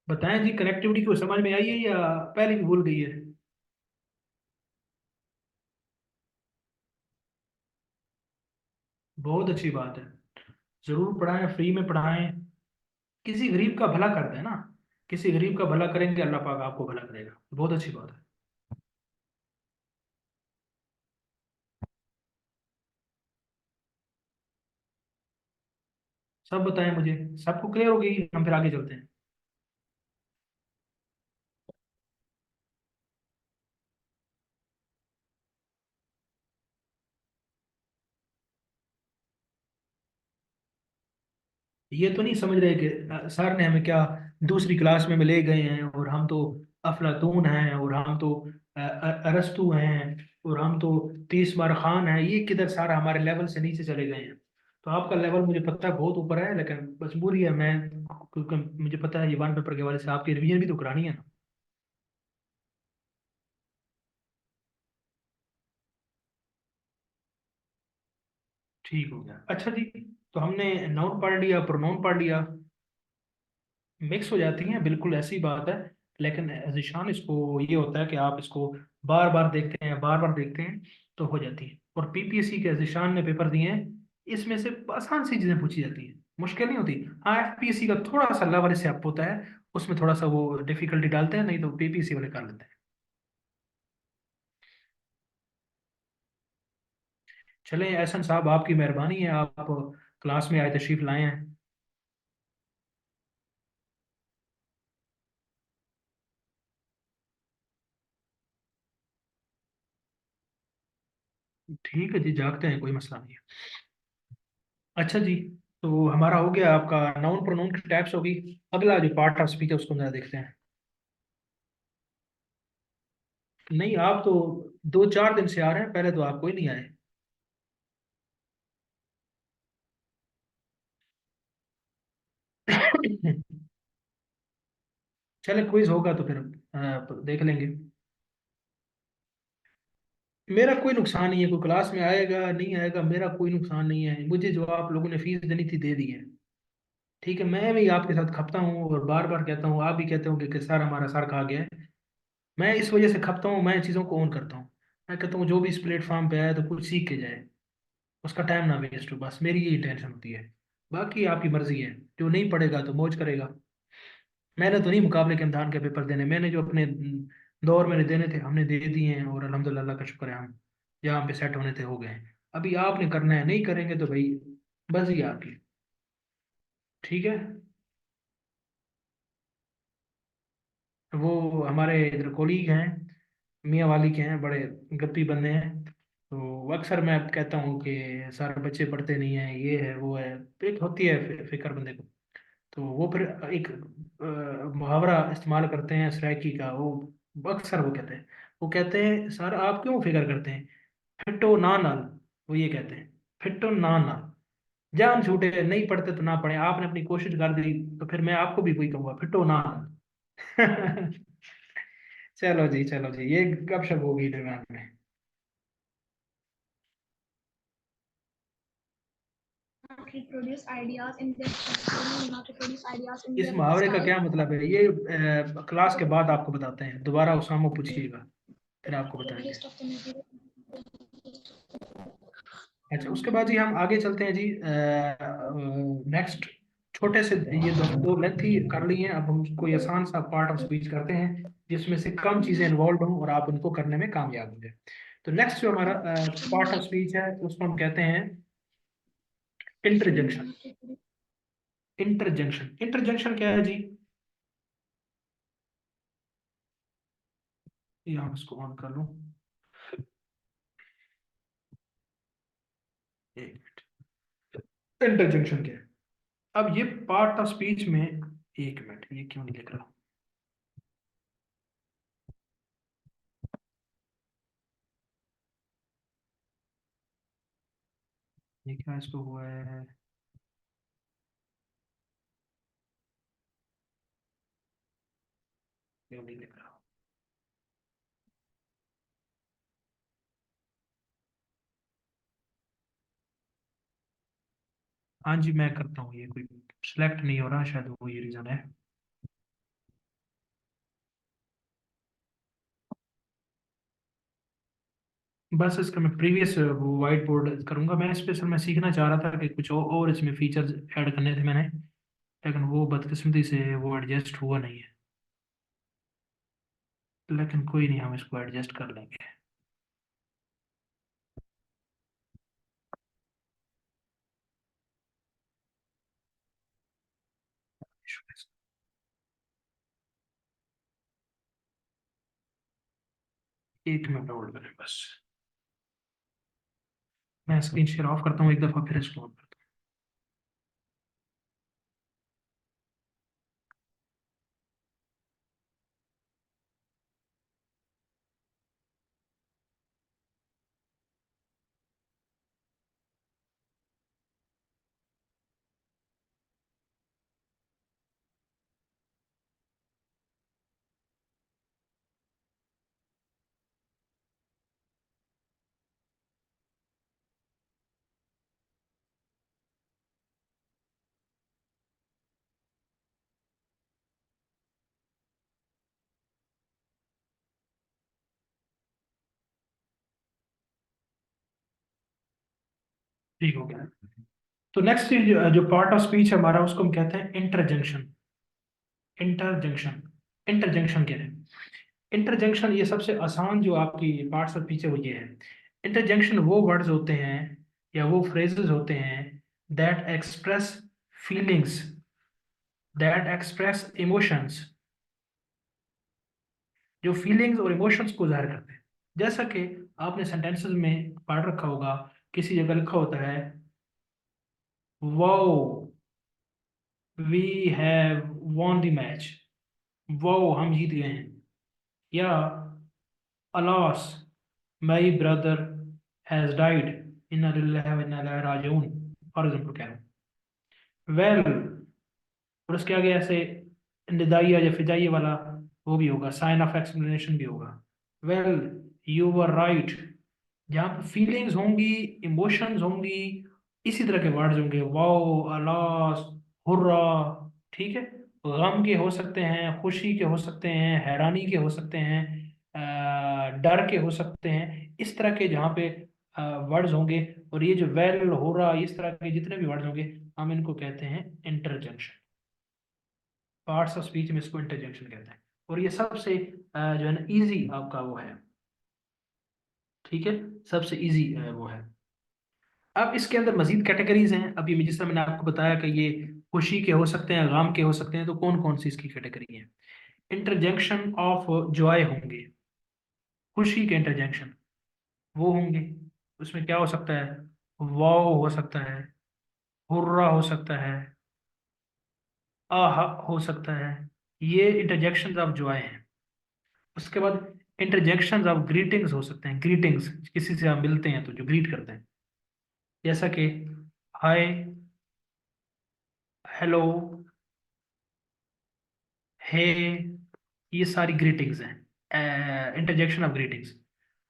बताएं जी, कनेक्टिविटी को समझ में आई है या पहले भी भूल गई है। बहुत अच्छी बात है। जरूर पढ़ाएं, फ्री में पढ़ाएं। किसी गरीब का भला करते हैं ना, किसी गरीब का भला करेंगे, अल्लाह पाक आपको भला करेगा। बहुत अच्छी बात है। सब बताएं मुझे, सबको क्लियर हो गई, हम फिर आगे चलते हैं। ये तो नहीं समझ रहे कि सर ने हमें क्या दूसरी क्लास में ले गए हैं, और हम तो अफलातून हैं, और हम तो अरस्तु हैं, और हम तो 30 बार खान हैं। ये किधर सारा हमारे लेवल से नीचे चले गए हैं। तो आपका लेवल मुझे पता है बहुत ऊपर है, लेकिन मजबूरी है मैं, क्योंकि मुझे पता है ये 1 पेपर के वाले से आपकी रिवीजन भी तो करानी है ना। ठीक हो गया। अच्छा जी, तो हमने नाउन पढ़ लिया, प्रोनाउन पढ़ लिया। मिक्स हो जाती हैं, बिल्कुल ऐसी बात है। लेकिन जिशान, इसको ये होता है कि आप इसको बार बार देखते हैं, बार बार देखते हैं, तो हो जाती है। और पीपीएससी के जिशान ने पेपर दिए हैं, इसमें से आसान सी चीजें पूछी जाती हैं, मुश्किल नहीं होती। हाँ, एफपीएससी का थोड़ा सा लेवल से अप होता है, उसमें थोड़ा सा वो डिफिकल्टी डालते हैं, नहीं तो पीपीएससी वाले कर लेते हैं। चलें एहसन साहब, आपकी मेहरबानी है, आप क्लास में आए, तशरीफ लाए हैं। ठीक है जी, जागते हैं, कोई मसला नहीं है। अच्छा जी, तो हमारा हो गया, आपका नाउन प्रोनाउन की टाइप्स होगी। अगला जो पार्ट ऑफ स्पीच है उसको जरा देखते हैं। नहीं, आप तो 2 4 दिन से आ रहे हैं, पहले तो आप कोई नहीं आए। चले, क्विज होगा तो फिर देख लेंगे। मेरा कोई नुकसान नहीं है, कोई क्लास में आएगा नहीं आएगा, मेरा कोई नुकसान नहीं है। मुझे जो आप लोगों ने फीस देनी थी दे दी है। ठीक है, मैं भी आपके साथ खपता हूँ और बार बार कहता हूँ, आप भी कहते हो कि सर हमारा सर खा गया है। मैं इस वजह से खपता हूँ, मैं चीज़ों को ऑन करता हूँ। मैं कहता हूँ जो भी इस प्लेटफॉर्म पे आया तो कुछ सीख के जाए, उसका टाइम ना वेस्ट हो, बस मेरी यही टेंशन होती है। बाकी आपकी मर्जी है, जो नहीं पढ़ेगा तो मौज करेगा। मैंने तो नहीं मुकाबले के इम्तहान के पेपर देने, मैंने जो अपने दौर में देने थे हमने दे दिए हैं, और अल्हम्दुलिल्लाह, अल्लाह का शुक्र है, हम जहाँ पे सेट होने थे हो गए हैं। अभी आपने करना है, नहीं करेंगे तो भाई बस ही आपकी। ठीक है। वो हमारे इधर कोलीग हैं, मियाँ वाली के हैं, बड़े गप्पी बंदे हैं। तो अक्सर मैं कहता हूँ कि सारे बच्चे पढ़ते नहीं हैं, ये है वो है। एक होती है फिक्र बंदे को। तो वो फिर एक मुहावरा इस्तेमाल करते हैं सराइकी का, वो अक्सर वो कहते हैं सर आप क्यों फिक्र करते हैं, फिटो ना नाल। वो ये कहते हैं, फिटो ना नाल, जान छूटे, नहीं पढ़ते तो ना पढ़े, आपने अपनी कोशिश कर दी तो फिर मैं आपको भी वही कहूंगा, फिटो ना नाल। चलो जी, चलो जी, ये गपशप होगी दिमाग में। reproduce ideas in their do not reproduce ideas in इस their मुहावरे का style. क्या मतलब है ये, क्लास के बाद आपको बताते हैं, दोबारा उसामा पूछिएगा, फिर आपको बताएंगे। List of the material. अच्छा, उसके बाद जी हम आगे चलते हैं जी। नेक्स्ट, छोटे से ये दो लेंथी कर लिए हैं, अब हम कोई आसान सा पार्ट ऑफ स्पीच करते हैं जिसमें से कम चीजें इन्वॉल्व हों और आप उनको करने में कामयाब हो जाए। तो नेक्स्ट जो हमारा पार्ट ऑफ स्पीच है उसको हम कहते हैं इंटरजेक्शन। इंटरजेक्शन, इंटरजेक्शन क्या है जी? यहाँ इसको ऑन कर लूँ, एक मिनट। इंटरजेक्शन क्या है? अब ये पार्ट ऑफ स्पीच में, एक मिनट, ये क्यों नहीं लिख रहा? ये क्या इसको हुआ है? क्यों नहीं लिख रहा? हाँ जी, मैं करता हूँ, ये कोई सिलेक्ट नहीं हो रहा, शायद वो ये रीजन है। बस इसका मैं प्रीवियस वो वाइट बोर्ड करूंगा। मैं स्पेशल मैं सीखना चाह रहा था कि कुछ और इसमें फीचर्स ऐड करने थे मैंने, लेकिन वो बदकिस्मती से वो एडजस्ट हुआ नहीं है। लेकिन कोई नहीं, हम इसको एडजस्ट कर लेंगे। एक मिनट होल्ड करें बस, मैं स्क्रीन शेयर ऑफ करता हूँ एक दफ़ा, फिर इसको ऑन करता हूँ। ठीक हो गया। तो नेक्स्ट जो जो पार्ट ऑफ स्पीच हमारा, उसको हम कहते हैं इंटरजेक्शन। इंटरजेक्शन, इंटरजेक्शन क्या है? इंटरजेक्शन ये सबसे आसान जो आपकी पार्ट्स ऑफ स्पीच है वो ये है। इंटरजेक्शन वो वर्ड्स होते हैं या वो फ्रेजेस होते हैं that express feelings, that express emotions, जो फीलिंग्स और इमोशंस को जाहिर करते हैं। जैसा कि आपने सेंटेंसेस में पढ़ रखा होगा, किसी जगह लिखा होता है wow we have won the match, wow हम जीत गए हैं। या alas my brother has died, इन्ना लिल्लाहि व इन्ना इलैहि राजिऊन, फॉर एग्जाम्पल कह रहा हूँ। वेल, और उसके आगे ऐसे निदाइया या फिजाइया वाला वो भी होगा, साइन ऑफ एक्सप्लेनेशन भी होगा। वेल, यू वर राइट, जहाँ पे फीलिंग्स होंगी, इमोशंस होंगी, इसी तरह के वर्ड्स होंगे, वाओ, अलास, हुर्रा, ठीक है। गम के हो सकते हैं, खुशी के हो सकते हैं, हैरानी के हो सकते हैं, डर के हो सकते हैं, इस तरह के जहाँ पे वर्ड्स होंगे। और ये जो वेल, हुर्रा, इस तरह के जितने भी वर्ड्स होंगे हम इनको कहते हैं इंटरजेक्शन। पार्ट्स ऑफ स्पीच में इसको इंटरजेक्शन कहते हैं। और ये सबसे जो है ना इजी आपका वो है, ठीक है, सबसे इजी वो है। अब इसके अंदर मजीद कैटेगरीज हैं। अभी जिस तरह मैंने आपको बताया कि ये खुशी के हो सकते हैं, गम के हो सकते हैं, तो कौन कौन सी इसकी कैटेगरी है। इंटरजेक्शन ऑफ जॉय होंगे, खुशी के इंटरजेक्शन वो होंगे। उसमें क्या हो सकता है, वाओ हो सकता है, हुर्रा हो सकता है, आह हो सकता है। ये इंटरजेक्शन ऑफ जॉय हैं। उसके बाद इंटरजेक्शन ऑफ ग्रीटिंग्स हो सकते हैं। ग्रीटिंग्स, किसी से आप मिलते हैं तो जो ग्रीट करते हैं, जैसा कि हाय, हेलो, हे, ये सारी ग्रीटिंग्स हैं, इंटरजेक्शन ऑफ ग्रीटिंग्स।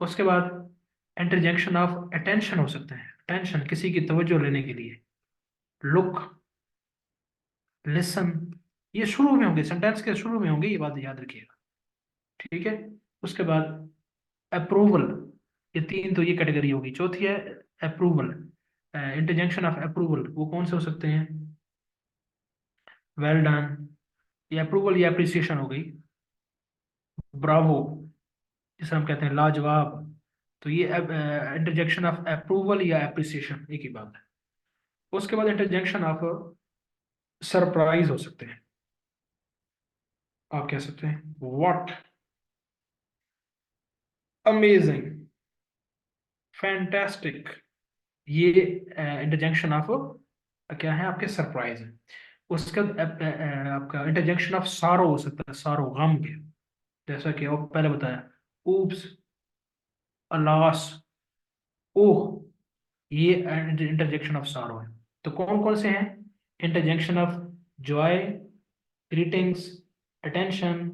उसके बाद इंटरजेक्शन ऑफ अटेंशन हो सकते हैं। अटेंशन, किसी की तवज्जो लेने के लिए। लुक, लिसन, ये शुरू में होंगे, सेंटेंस के शुरू में होंगे, ये बात याद रखिएगा, ठीक है। उसके बाद अप्रूवल, ये तीन तो ये कैटेगरी होगी। चौथी है अप्रूवल, इंटरजेक्शन ऑफ अप्रूवल, वो कौन से हो सकते हैं, वेल डन, ये अप्रूवल, ये अप्रिसिएशन हो गई। ब्रावो, जिसे हम कहते हैं लाजवाब, तो ये इंटरजेक्शन ऑफ अप्रूवल या एप्रिसिएशन, एक ही बात है। उसके बाद इंटरजेक्शन ऑफ सरप्राइज हो सकते हैं। आप कह सकते हैं व्हाट, अमेजिंग, फैंटास्टिक, ये इंटरजेक्शन ऑफ क्या है, आपके सरप्राइज है। उसके बाद आपका इंटरजेक्शन ऑफ सारो हो सकता है, सारो, गम के, जैसा कि आप पहले बताया, ऊप्स, अलास, ओह, ये इंटरजेक्शन ऑफ सारो है। तो कौन कौन से हैं, interjection of Joy, greetings, attention,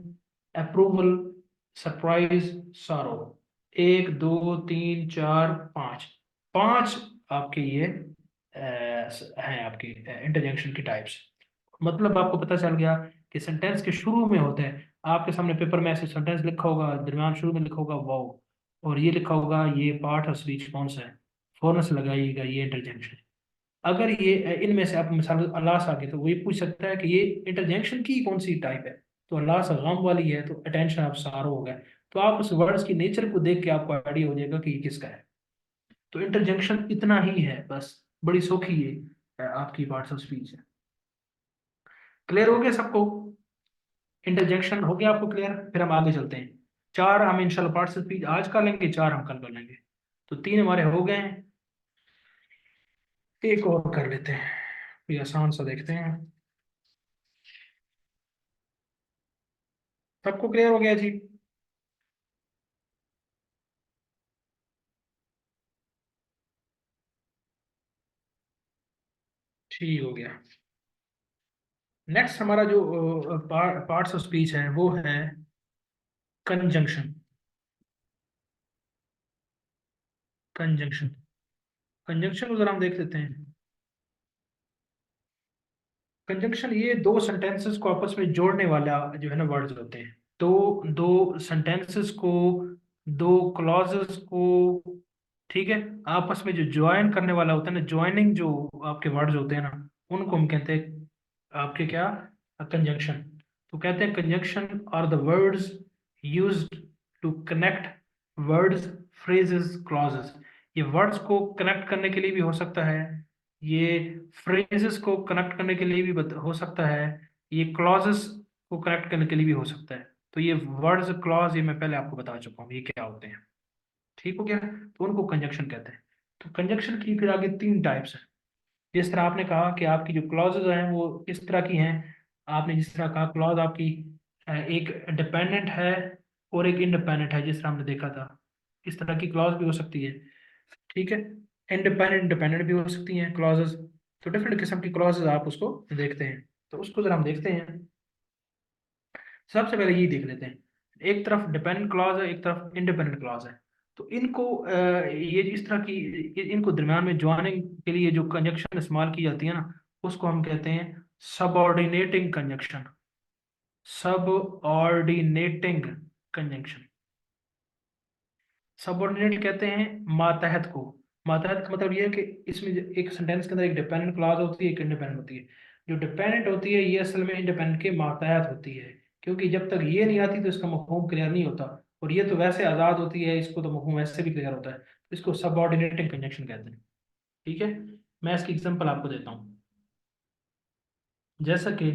approval, surprise, सारो। एक, दो, तीन, चार, पाँच, पांच आपके ये हैं आपके इंटरजेक्शन की टाइप्स। मतलब आपको पता चल गया कि सेंटेंस के शुरू में होते हैं, आपके सामने पेपर में ऐसे सेंटेंस लिखा होगा, दरम्यान शुरू में लिखा होगा वाओ, और ये लिखा होगा ये पार्ट ऑफ स्पीच कौन सा है, फौरन से लगाइएगा ये इंटरजेक्शन। अगर ये इनमें से आप मिसाल अल्लाह आगे, तो वो ये पूछ सकता है कि ये इंटरजेक्शन की कौन सी टाइप है, तो अल्लाह गम वाली है, तो अटेंशन आप सारो हो गए। तो आप उस वर्ड्स की नेचर को देख के आपको आइडिया हो जाएगा कि ये किसका है। तो इंटरजेक्शन इतना ही है बस, बड़ी सौखी ये आपकी पार्ट्स ऑफ स्पीच है। क्लियर हो गया सबको, इंटरजेक्शन हो गया आपको क्लियर। फिर हम आगे चलते हैं। चार हम इंशाल्लाह पार्ट्स ऑफ स्पीच आज कर लेंगे, चार हम कल कर लेंगे। तो तीन हमारे हो गए हैं, एक और कर लेते हैं, ये आसान सा देखते हैं। सबको क्लियर हो गया जी। ठीक हो गया। नेक्स्ट हमारा जो पार्ट्स ऑफ स्पीच है वो है कंजंक्शन। कंजंक्शन, कंजंक्शन को जरा हम देख लेते हैं। कंजंक्शन ये दो सेंटेंसेस को आपस में जोड़ने वाला जो है ना वर्ड्स होते हैं। तो दो सेंटेंसेस को, दो क्लॉजेस को, ठीक है, आपस में जो ज्वाइन करने वाला होता है ना, ज्वाइनिंग जो आपके वर्ड्स होते हैं ना, उनको हम कहते हैं आपके क्या, कंजंक्शन। तो कहते हैं conjunction are the words used to connect words, phrases, clauses. ये वर्ड्स को कनेक्ट करने के लिए भी हो सकता है, ये फ्रेजेस को कनेक्ट करने के लिए भी हो सकता है, ये क्लॉजेस को कनेक्ट करने के लिए भी हो सकता है। तो ये वर्ड्स, क्लॉज, ये मैं पहले आपको बता चुका हूँ ये क्या होते हैं, ठीक हो गया। तो उनको कंजक्शन कहते हैं। तो कंजक्शन की फिर आगे तीन टाइप्स हैं। जिस तरह आपने कहा कि आपकी जो क्लॉजेज हैं वो इस तरह की हैं, आपने जिस तरह कहा क्लॉज आपकी एक डिपेंडेंट है और एक इंडिपेंडेंट है, जिस तरह हमने देखा था, इस तरह की क्लॉज भी हो सकती है, ठीक है। इंडिपेंडेंट इंडिपेंडेंट भी हो सकती हैं क्लॉजेज। तो डिफरेंट किस्म की क्लॉजेज आप उसको देखते हैं। तो उसको जरा हम देखते हैं। सबसे पहले यही देख लेते हैं, एक तरफ डिपेंडेंट क्लॉज है, एक तरफ इंडिपेंडेंट क्लॉज है। तो इनको ये इस तरह की इनको दरम्यान में ज्वाइनिंग के लिए जो कंजक्शन इस्तेमाल की जाती है ना, उसको हम कहते हैं subordinating conjunction, subordinating conjunction. Subordinate कहते हैं मातहत को। मातहत का मतलब ये है कि इसमें एक सेंटेंस के अंदर एक डिपेंडेंट क्लॉज होती है, एक इंडिपेंडेंट होती है। जो डिपेंडेंट होती है ये असल में इंडिपेंडेंट के मातहत होती है, क्योंकि जब तक ये नहीं आती तो इसका मफहूम क्लियर नहीं होता, और ये तो वैसे आज़ाद होती है, इसको तो मफहूम वैसे भी क्लियर होता है, तो इसको सबऑर्डिनेटिंग कंजंक्शन कहते हैं। ठीक है, मैं इसकी एग्जांपल आपको देता हूँ। जैसा कि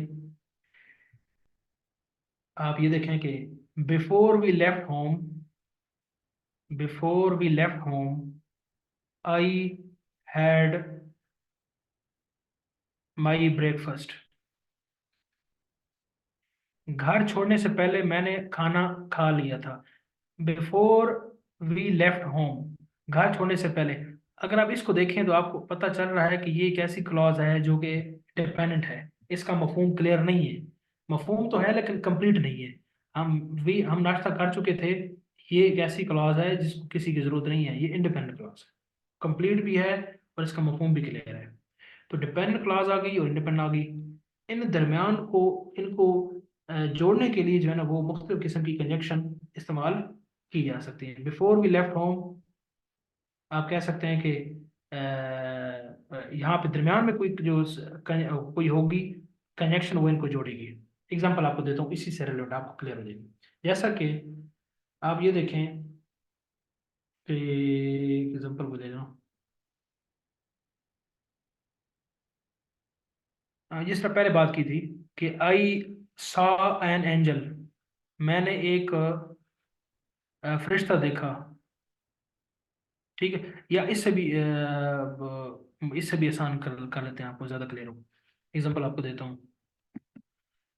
आप ये देखें कि before we left home, before we left home I had my breakfast. घर छोड़ने से पहले मैंने खाना खा लिया था। बिफोर वी लेफ्ट होम, घर छोड़ने से पहले। अगर आप इसको देखें तो आपको पता चल रहा है कि ये एक ऐसी क्लॉज है जो कि डिपेंडेंट है, इसका मफहूम क्लियर नहीं है। मफहूम तो है लेकिन कंप्लीट नहीं है। हम नाश्ता कर चुके थे, ये एक ऐसी क्लॉज है जिसको किसी की जरूरत नहीं है, ये इंडिपेंडेंट क्लॉज है, कंप्लीट भी है और इसका मफहूम भी क्लियर है। तो डिपेंडेंट क्लॉज आ गई और इंडिपेंडेंट आ गई। इन दरमियान को इनको जोड़ने के लिए जो है ना वो मुख्तलिफ किस्म की कंजक्शन इस्तेमाल की जा सकती है। बिफोर वी लेफ्ट होम आप कह सकते हैं कि यहाँ पे दरमियान में कोई जो कोई होगी कंजक्शन, वो इनको जोड़ेगी। एग्जांपल आपको देता हूँ, इसी से रिलेटेड आपको क्लियर हो जाएगी। जैसा कि आप ये देखें कि एग्जांपल को दे रहा हूँ, जिस तरह पहले बात की थी कि आई सॉ एन एंजल, मैंने एक फरिश्ता देखा। ठीक है, या इससे भी आसान कर लेते हैं, आपको ज़्यादा क्लियर हो। एग्जांपल आपको देता हूँ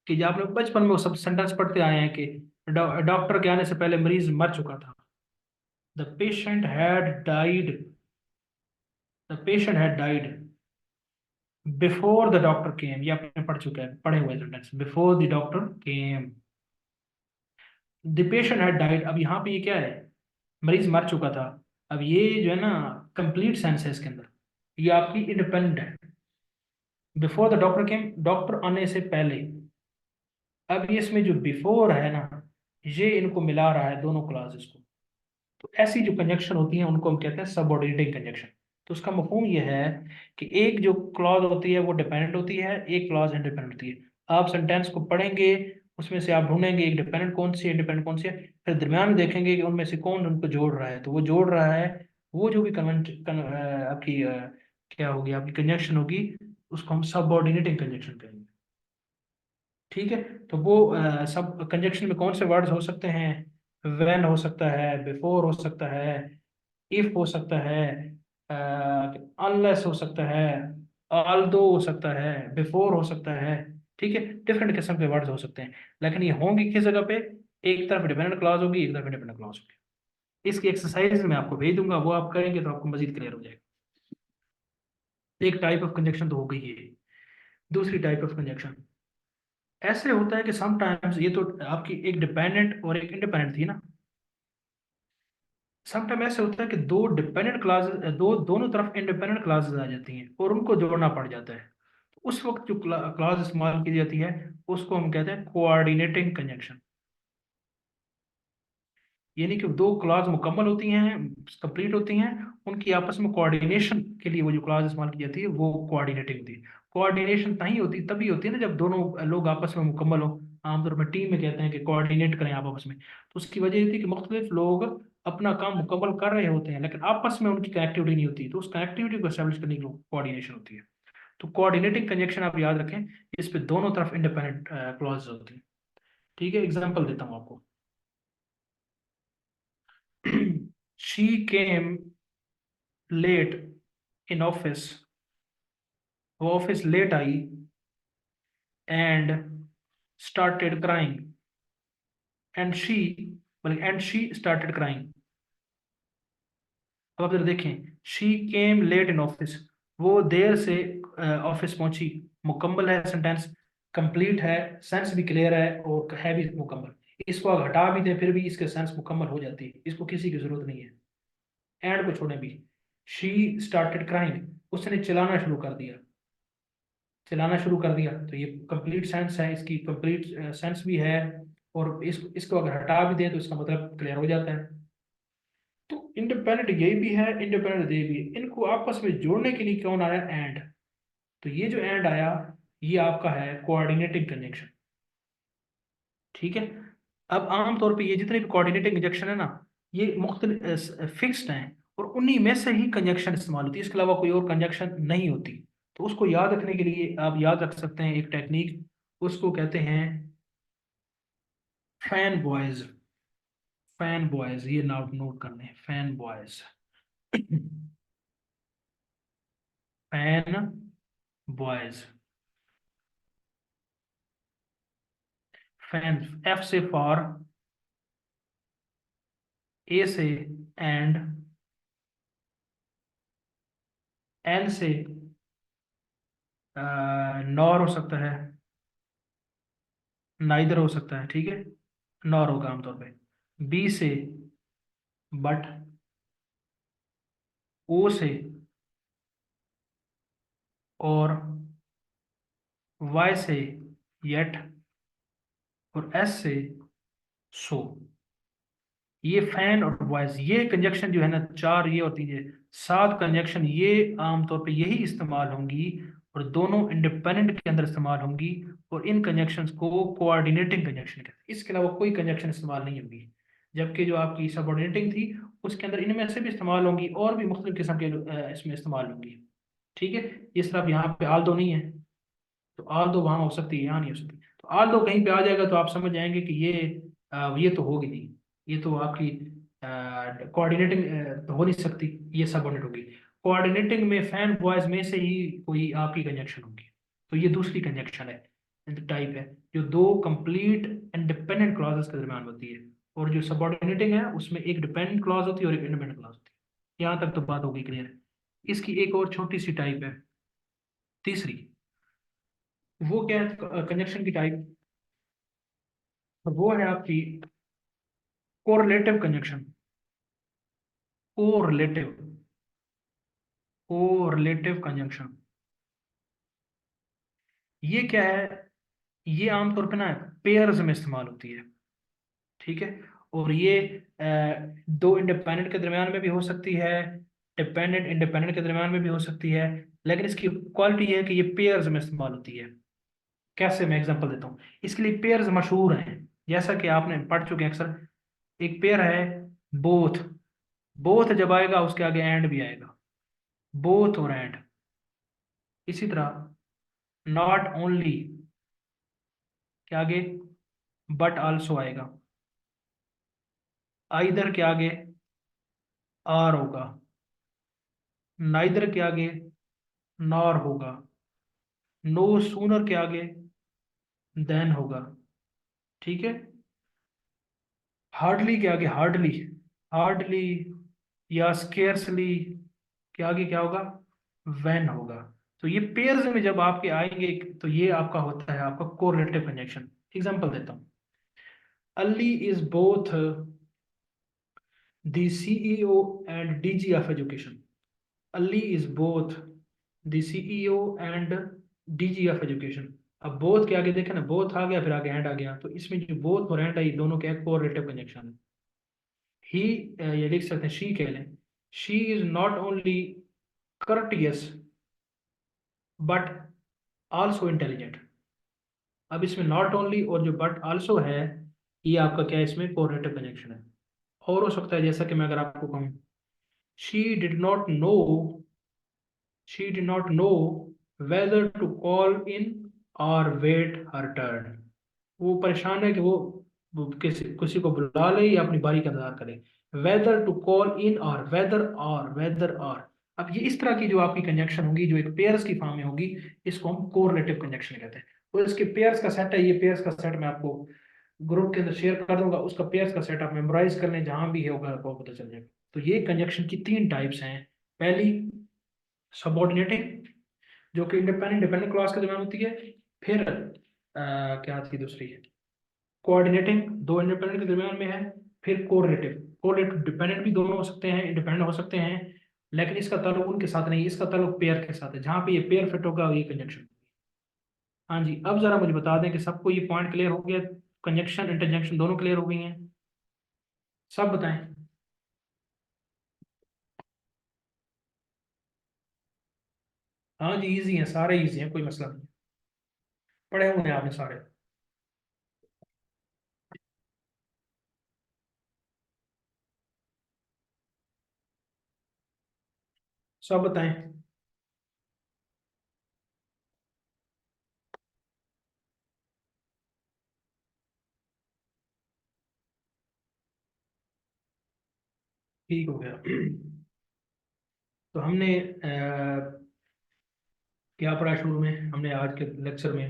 कि जब आपने बचपन में वो सब सेंटेंस पढ़ते आए हैं कि डॉक्टर के आने से पहले मरीज मर चुका था। The patient had died, the patient had died before the doctor केम। ये आपने पढ़ चुके हैं, पढ़े हुए sentence, before the doctor came. The patient had died, अब यहाँ पे ये क्या है, मरीज मर चुका था। अब ये जो है ना कंप्लीट सेंस है इसके अंदर, ये आपकी इंडिपेंडेंट है। Before the doctor came, doctor आने से पहले। अब ये इसमें जो बिफोर है ना, ये इनको मिला रहा है दोनों क्लासेस को। तो ऐसी जो कंजक्शन होती है उनको हम कहते हैं सबऑर्डिनेटिंग कंजक्शन। तो उसका मफहूम ये है कि एक जो क्लॉज होती है वो डिपेंडेंट होती है, एक क्लॉज इंडिपेंडेंट होती है। आप सेंटेंस को पढ़ेंगे, उसमें से आप ढूंढेंगे एक डिपेंडेंट कौन सी है, इंडिपेंडेंट कौन सी है, फिर दरम्यान में देखेंगे कि उनमें से कौन उनको जोड़ रहा है। तो वो जोड़ रहा है, वो जो भी आपकी क्या होगी, आपकी कंजक्शन होगी, उसको हम सबऑर्डिनेटिंग कंजक्शन कहेंगे। ठीक है, तो वो सब कंजक्शन में कौन से वर्ड्स हो सकते हैं, व्हेन हो सकता है, बिफोर हो सकता है, इफ हो सकता है, अनलेस हो सकता है, ऑल्दो हो सकता है, बिफोर हो सकता है। ठीक है, डिफरेंट किस्म के वर्ड्स हो सकते हैं, लेकिन ये होंगी किस जगह पे, एक तरफ डिपेंडेंट क्लॉज होगी, एक तरफ इंडिपेंडेंट क्लॉज होगी। इसकी एक्सरसाइज मैं आपको भेज दूंगा, वो आप करेंगे तो आपको मजीद क्लियर हो जाएगा। एक टाइप ऑफ कंजक्शन तो हो गई है। दूसरी टाइप ऑफ कंजक्शन ऐसे होता है कि समटाइम्स, ये तो आपकी एक डिपेंडेंट और एक इंडिपेंडेंट थी ना, समटाइम ऐसे होता है कि दो डिपेंडेंट क्लासेस, दोनों तरफ इंडिपेंडेंट क्लासेस आ जाती हैं और उनको जोड़ना पड़ जाता है। उस वक्त जो क्लास इस्तेमाल की जाती है उसको हम कहते हैं कोऑर्डिनेटिंग कंजंक्शन। यानी कि दो क्लास मुकम्मल होती हैं, कंप्लीट होती हैं, उनकी आपस में कोऑर्डिनेशन के लिए वो जो क्लास इस्तेमाल की जाती है वो कोऑर्डिनेटिंग होती है। कोऑर्डिनेशन तभी होती है ना जब दोनों लोग आपस में मुकम्मल हो। आमतौर पर टीम में कहते हैं कि कोऑर्डिनेट करें आप आपस में, तो उसकी वजह ये थी कि मुख्तलिफ लोग अपना काम मुकम्मल कर रहे होते हैं लेकिन आपस में उनकी कनेक्टिविटी नहीं होती, तो उस कनेक्टिविटी को एस्टेब्लिश करने के लिए कोऑर्डिनेशन होती है। तो कोऑर्डिनेटिंग कंजक्शन आप याद रखें, इस पे दोनों तरफ इंडिपेंडेंट क्लॉज होती है। ठीक है, एग्जांपल देता हूँ आपको। She came late in office, वो ऑफिस लेट आई, and started crying, and she started crying. अब आप जरा देखें, she came late in office, वो देर से ऑफिस पहुंची, मुकम्मल है सेंटेंस, कंप्लीट है, सेंस भी क्लियर है और है भी मुकम्मल। इसको आप हटा भी दें फिर भी इसके सेंस मुकम्मल हो जाती है, इसको किसी की जरूरत नहीं है। एंड को छोड़ें भी, शी स्टार्टेड क्राइंग, उसने चिल्लाना शुरू कर दिया। चलाना शुरू कर दिया, तो ये कंप्लीट सेंस है, इसकी कंप्लीट सेंस भी है। और इसको अगर हटा भी दें तो इसका मतलब क्लियर हो जाता है। तो इंडिपेंडेंट ये भी है, इंडिपेंडेंट ये भी है। इनको आपस में जोड़ने के लिए कौन आया? एंड। तो ये जो एंड आया, ये आपका है कोऑर्डिनेटिंग कंजंक्शन। ठीक है। अब आमतौर पे ये जितने भी कोऑर्डिनेटिंग कंजंक्शन है ना, ये मुख्तलिफ फिक्स्ड हैं, और उन्हीं में से ही कंजंक्शन इस्तेमाल होती है, इसके अलावा कोई और कंजंक्शन नहीं होती। तो उसको याद रखने के लिए आप याद रख सकते हैं एक टेक्निक, उसको कहते हैं फैन बॉयज। फैन बॉयज, ये नोट नोट करने हैं, fan boys. Fan boys. Fan, F से फॉर, ए से एंड, एन से नॉर हो सकता है, नाइदर हो सकता है, ठीक है, नॉर होगा आमतौर पे। बी से बट, ओ से और, वाई से येट, और एस से सो। ये फैन और वॉइस, ये कंजक्शन जो है ना, चार ये और तीन ये, सात कंजक्शन, ये आमतौर पे यही इस्तेमाल होंगी, और दोनों इंडिपेंडेंट के अंदर इस्तेमाल होंगी। और इन कंजक्शंस को कोऑर्डिनेटिंग कंजक्शन कहते हैं, इसके अलावा कोई कंजक्शन इस्तेमाल नहीं होगी। जबकि जो आपकी सबऑर्डिनेटिंग थी, उसके अंदर इनमें से भी इस्तेमाल होंगी, और भी मुख्तलिफ किस्म के इसमें इस्तेमाल होंगी। ठीक है। इस तरह यहाँ पे आल दो नहीं है, तो आल दो वहाँ हो सकती है, यहाँ नहीं हो सकती। तो आल दो कहीं पे आ जाएगा तो आप समझ जाएंगे कि ये तो होगी नहीं, ये तो आपकी कोऑर्डिनेटिंग तो हो नहीं सकती, ये सबऑर्डिनेट होगी। कोऑर्डिनेटिंग में फैन बॉयज में से ही कोई आपकी कंजक्शन होगी। तो ये दूसरी कंजक्शन है, टाइप है, जो दो कंप्लीट इंडिपेंडेंट क्लॉजेस के दरमियान होती है। और जो सबऑर्डिनेटिंग है उसमें एक डिपेंडेंट क्लॉज होती है और एक इंडिपेंडेंट क्लॉज होती है। यहाँ तक तो बात होगी क्लियर। इसकी एक और छोटी सी टाइप है, तीसरी। वो क्या है कंजक्शन की टाइप? वो है आपकी correlative conjunction. Correlative, correlative conjunction. ये क्या है? ये आमतौर पे ना पेयर्स में इस्तेमाल होती है। ठीक है। और ये दो इंडिपेंडेंट के दरमियान में भी हो सकती है, डिपेंडेंट इंडिपेंडेंट के दरमियान में भी हो सकती है, लेकिन इसकी क्वालिटी ये है कि ये पेयर्स में इस्तेमाल होती है। कैसे? मैं एग्जांपल देता हूँ। इसके लिए पेयर्स मशहूर हैं, जैसा कि आपने पढ़ चुके हैं अक्सर। एक पेयर है बोथ। बोथ जब आएगा उसके आगे एंड भी आएगा, बोथ और एंड। इसी तरह नॉट ओनली के आगे बट आल्सो आएगा, आइदर के आगे आर होगा, नाइदर के आगे नॉर होगा, नो सूनर के आगे देन होगा। ठीक है। हार्डली के आगे हार्डली, हार्डली या स्केर्सली के आगे क्या होगा? व्हेन होगा। तो ये पेयर्स में जब आपके आएंगे तो ये आपका होता है आपका कोरिलेटिव कंजंक्शन। एग्जांपल देता हूँ। Ali is both the CEO and DG of education. Ali is both the CEO and DG of education. अब बोथ के आगे देखें ना, बोथ आ गया, फिर आगे एंड आ गया, तो इसमें जो बोथ और एंड आई दोनों क्या है? कोरिलेटिव कंजंक्शन है। ही, ये लिख सकते हैं शी कह लें। She is not only courteous but also intelligent. अब इसमें नॉट ओनली और जो बट आल्सो है, ये आपका क्या है? इसमें कोरिलेटिव कंजंक्शन है। और हो सकता है जैसा कि मैं अगर आपको कहूँ, she did not know, she did not know whether to call in or wait her turn. वो परेशान है कि वो किसी किसी को बुला ले या अपनी बारी का इंतजार करे। वेदर टू कॉल इन और वेदर, और वेदर और। अब ये इस तरह की जो आपकी कंजक्शन होगी, जो एक पेयर्स की फॉर्म में होगी, इसको हम कोरिलेटिव कंजक्शन कहते हैं। और इसके पेयर्स का सेट है, ये पेयर्स का सेट मैं आपको ग्रुप के अंदर शेयर कर दूंगा, उसका पेयर्स का सेट आप मेमोराइज कर लें, जहां भी होगा आपको पता चल जाएगा। तो ये कंजक्शन की तीन टाइप्स हैं। पहली सबऑर्डिनेटिंग, जो कि इंडिपेंडेंट डिपेंडेंट क्लॉज के दरमियान होती है। फिर क्या थी दूसरी? कोऑर्डिनेटिंग, दो इंडिपेंडेंट के दरमियान में है। फिर कोरिलेटिव, कोरिलेटिव डिपेंडेंट भी दोनों हो सकते हैं, इंडिपेंडेंट हो सकते हैं, लेकिन इसका ताल्लुक उनके साथ नहीं, इसका ताल्लुक पेयर के साथ है। जहां पे ये पेयर फिट होगा ये कंजंक्शन। हाँ जी, अब जरा मुझे बता दें कि सबको ये पॉइंट क्लियर हो गया, कंजंक्शन इंटरजेक्शन दोनों क्लियर हो गई हैं, सब बताएं। हाँ जी, इजी हैं, सारे इजी हैं, कोई मसला नहीं, पढ़े हुए हैं आपने सारे। सब बताएं। ठीक हो गया। तो हमने क्या पढ़ा शुरू में, हमने आज के लेक्चर में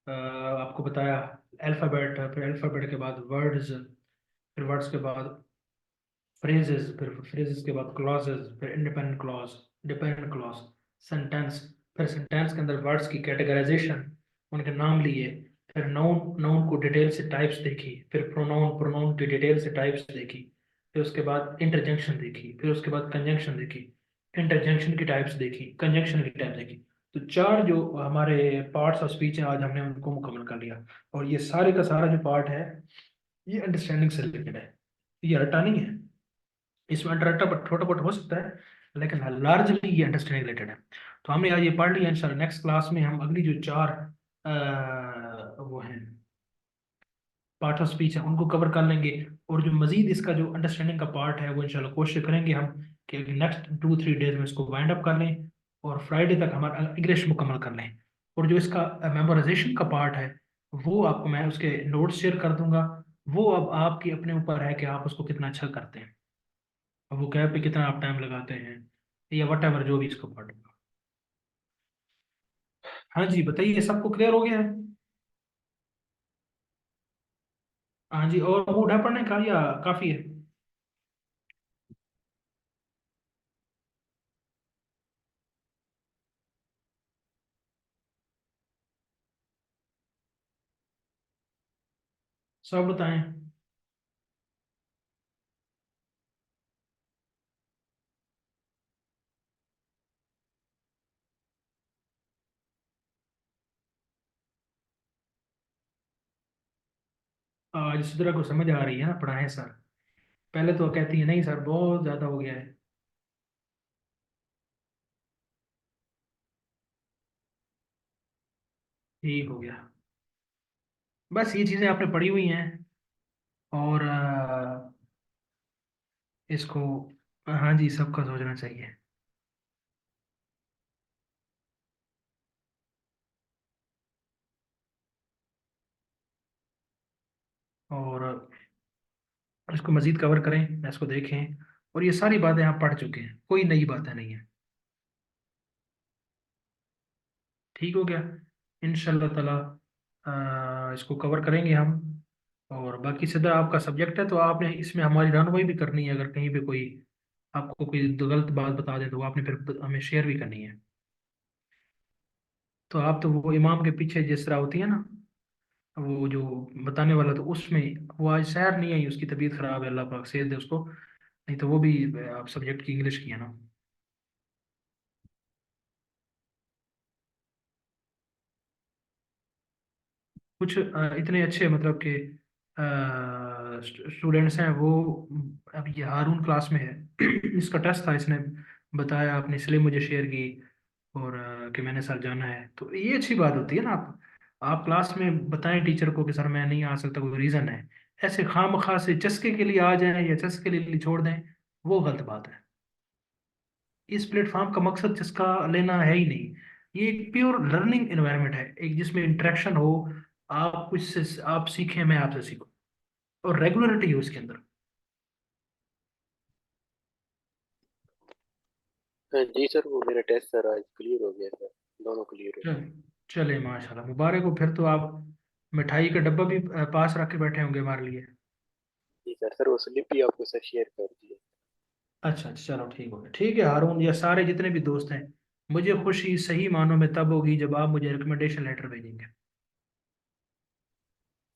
आपको बताया अल्फ़ाबेट, फिर अल्फ़ाबेट के बाद वर्ड्स, फिर वर्ड्स के बाद फ्रेजेस, फिर फ्रेजेस के बाद क्लॉजेस, फिर independent clause, dependent clause, sentence, फिर सेंटेंस के अंदर वर्ड्स की कैटेगराइजेशन, उनके नाम लिए, फिर नाउन, नाउन को डिटेल से टाइप्स देखी, फिर प्रोनाउन, प्रोनाउन की डिटेल से टाइप्स देखी, फिर उसके बाद इंटरजेक्शन देखी, फिर उसके बाद कंजंक्शन देखी, इंटरजेक्शन की टाइप्स देखी, कंजंक्शन की टाइप देखी। तो चार जो हमारे पार्ट्स ऑफ स्पीच हैं आज हमने उनको मुकम्मल कर लिया। और ये सारे का सारा जो पार्ट है ये अंडरस्टैंडिंग से रिलेटेड है, ये रटा नहीं है, इसमें अंडरटा छोटा मोटा हो सकता है, लेकिन लार्जली ये अंडरस्टैंडिंग रिलेटेड है। तो हमने आज ये पढ़ लिया, इंशाल्लाह नेक्स्ट क्लास में हम अगली जो चार वो हैं पार्ट ऑफ स्पीच है उनको कवर कर लेंगे। और जो मजीद इसका जो अंडरस्टैंडिंग का पार्ट है वो इंशाल्लाह कोशिश करेंगे हम कि नेक्स्ट 2-3 डेज में इसको वाइंड अप कर लें और फ्राइडे तक हमारा इंग्लिश मुकम्मल कर लें। और जो इसका मेमोराइजेशन का पार्ट है वो आपको मैं उसके नोट्स शेयर कर दूंगा। वो अब आपके अपने ऊपर है कि आप उसको कितना अच्छा करते हैं, अब वो कैब पे कितना आप टाइम लगाते हैं, या वट एवर जो भी इसका पार्ट होगा। हाँ जी बताइए, सबको क्लियर हो गया है? हाँ जी, और मूड है पढ़ने का या काफ़ी है? सब बताएं। आज सुधरा को समझ आ रही है ना, पढ़ाएं सर। पहले तो कहती है नहीं सर बहुत ज़्यादा हो गया है। ठीक हो गया, बस ये चीज़ें आपने पढ़ी हुई हैं। और इसको, हाँ जी सबका सोचना चाहिए। और इसको मज़ीद कवर करें, इसको देखें। और ये सारी बातें आप पढ़ चुके हैं, कोई नई बातें नहीं है। ठीक हो गया, इंशाल्लाह ताला इसको कवर करेंगे हम। और बाकी सीधा आपका सब्जेक्ट है तो आपने इसमें हमारी रहनुमाई भी करनी है, अगर कहीं पे कोई आपको कोई गलत बात बता दे तो आपने फिर हमें शेयर भी करनी है। तो आप तो वो इमाम के पीछे जिस तरह होती है ना, वो जो बताने वाला, तो उसमें वो आज शहर नहीं आई, उसकी तबीयत खराब है, अल्लाह पाक सेहत दे उसको, नहीं तो वो भी आप सब्जेक्ट की इंग्लिश की है ना। कुछ इतने अच्छे मतलब कि स्टूडेंट्स हैं वो, अब ये हारून क्लास में है इसका टेस्ट था, इसने बताया, अपनी स्लिप मुझे शेयर की, और कि मैंने सर जाना है, तो ये अच्छी बात होती है ना। आप क्लास में बताएं टीचर को कि सर मैं नहीं आ सकता, कोई रीज़न है। ऐसे खामखा से चस्के के लिए आ जाएं या चस्के के लिए छोड़ दें, वो गलत बात है। इस प्लेटफॉर्म का मकसद चस्का लेना है ही नहीं, ये एक प्योर लर्निंग एनवायरनमेंट है, एक जिसमें इंटरेक्शन हो, आप कुछ से आप सीखें, मैं आपसे सीखूं, और रेगुलरिटी हो इसके अंदर। हाँ जी सर, वो मेरा टेस्ट सर आज क्लियर हो गया सर। दोनों क्लियर हो चल, गए। चले माशाल्लाह, मुबारक हो, फिर तो आप मिठाई का डब्बा भी पास रख के बैठे होंगे हमारे लिए। जी सर, सर वो स्लिप भी आपको सर शेयर कर दिए। अच्छा अच्छा, चलो ठीक हो गया, ठीक है हारून, या सारे जितने भी दोस्त हैं, मुझे खुशी सही मानों में तब होगी जब आप मुझे रिकमेंडेशन लेटर भेजेंगे।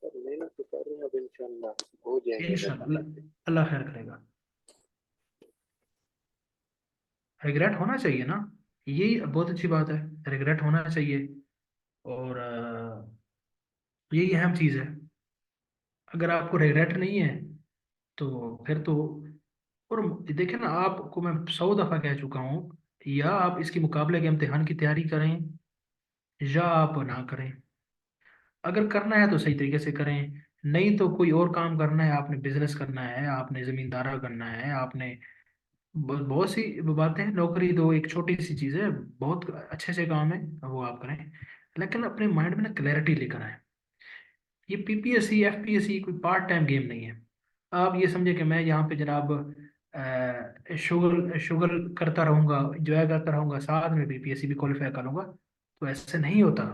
सर मेहनत तो कर रहे हैं, अब इंशाल्लाह हो जाएंगे अगर इंशाल्लाह, अल्लाह से। अल्लाह खैर करेगा। रिग्रेट होना चाहिए ना, यही बहुत अच्छी बात है, रिग्रेट होना चाहिए। और यही अहम चीज़ है। अगर आपको रिग्रेट नहीं है तो फिर तो, और देखिए ना, आपको मैं 100 दफ़ा कह चुका हूँ, या आप इसके मुकाबले के इम्तिहान की तैयारी करें या आप ना करें। अगर करना है तो सही तरीके से करें, नहीं तो कोई और काम करना है, आपने बिजनेस करना है, आपने जमींदारा करना है, आपने बहुत सी बातें हैं। नौकरी तो एक छोटी सी चीज़ है, बहुत अच्छे से काम है, वो आप करें, लेकिन अपने माइंड में ना क्लैरिटी लेकर आए। ये पीपीएससी एफपीएससी कोई पार्ट टाइम गेम नहीं है। आप ये समझे कि मैं यहाँ पे जनाब शुगर शुगर करता रहूंगा, इंजॉय करता रहूंगा, साथ में बीपीएससी भी क्वालिफाई करूंगा, तो ऐसे नहीं होता।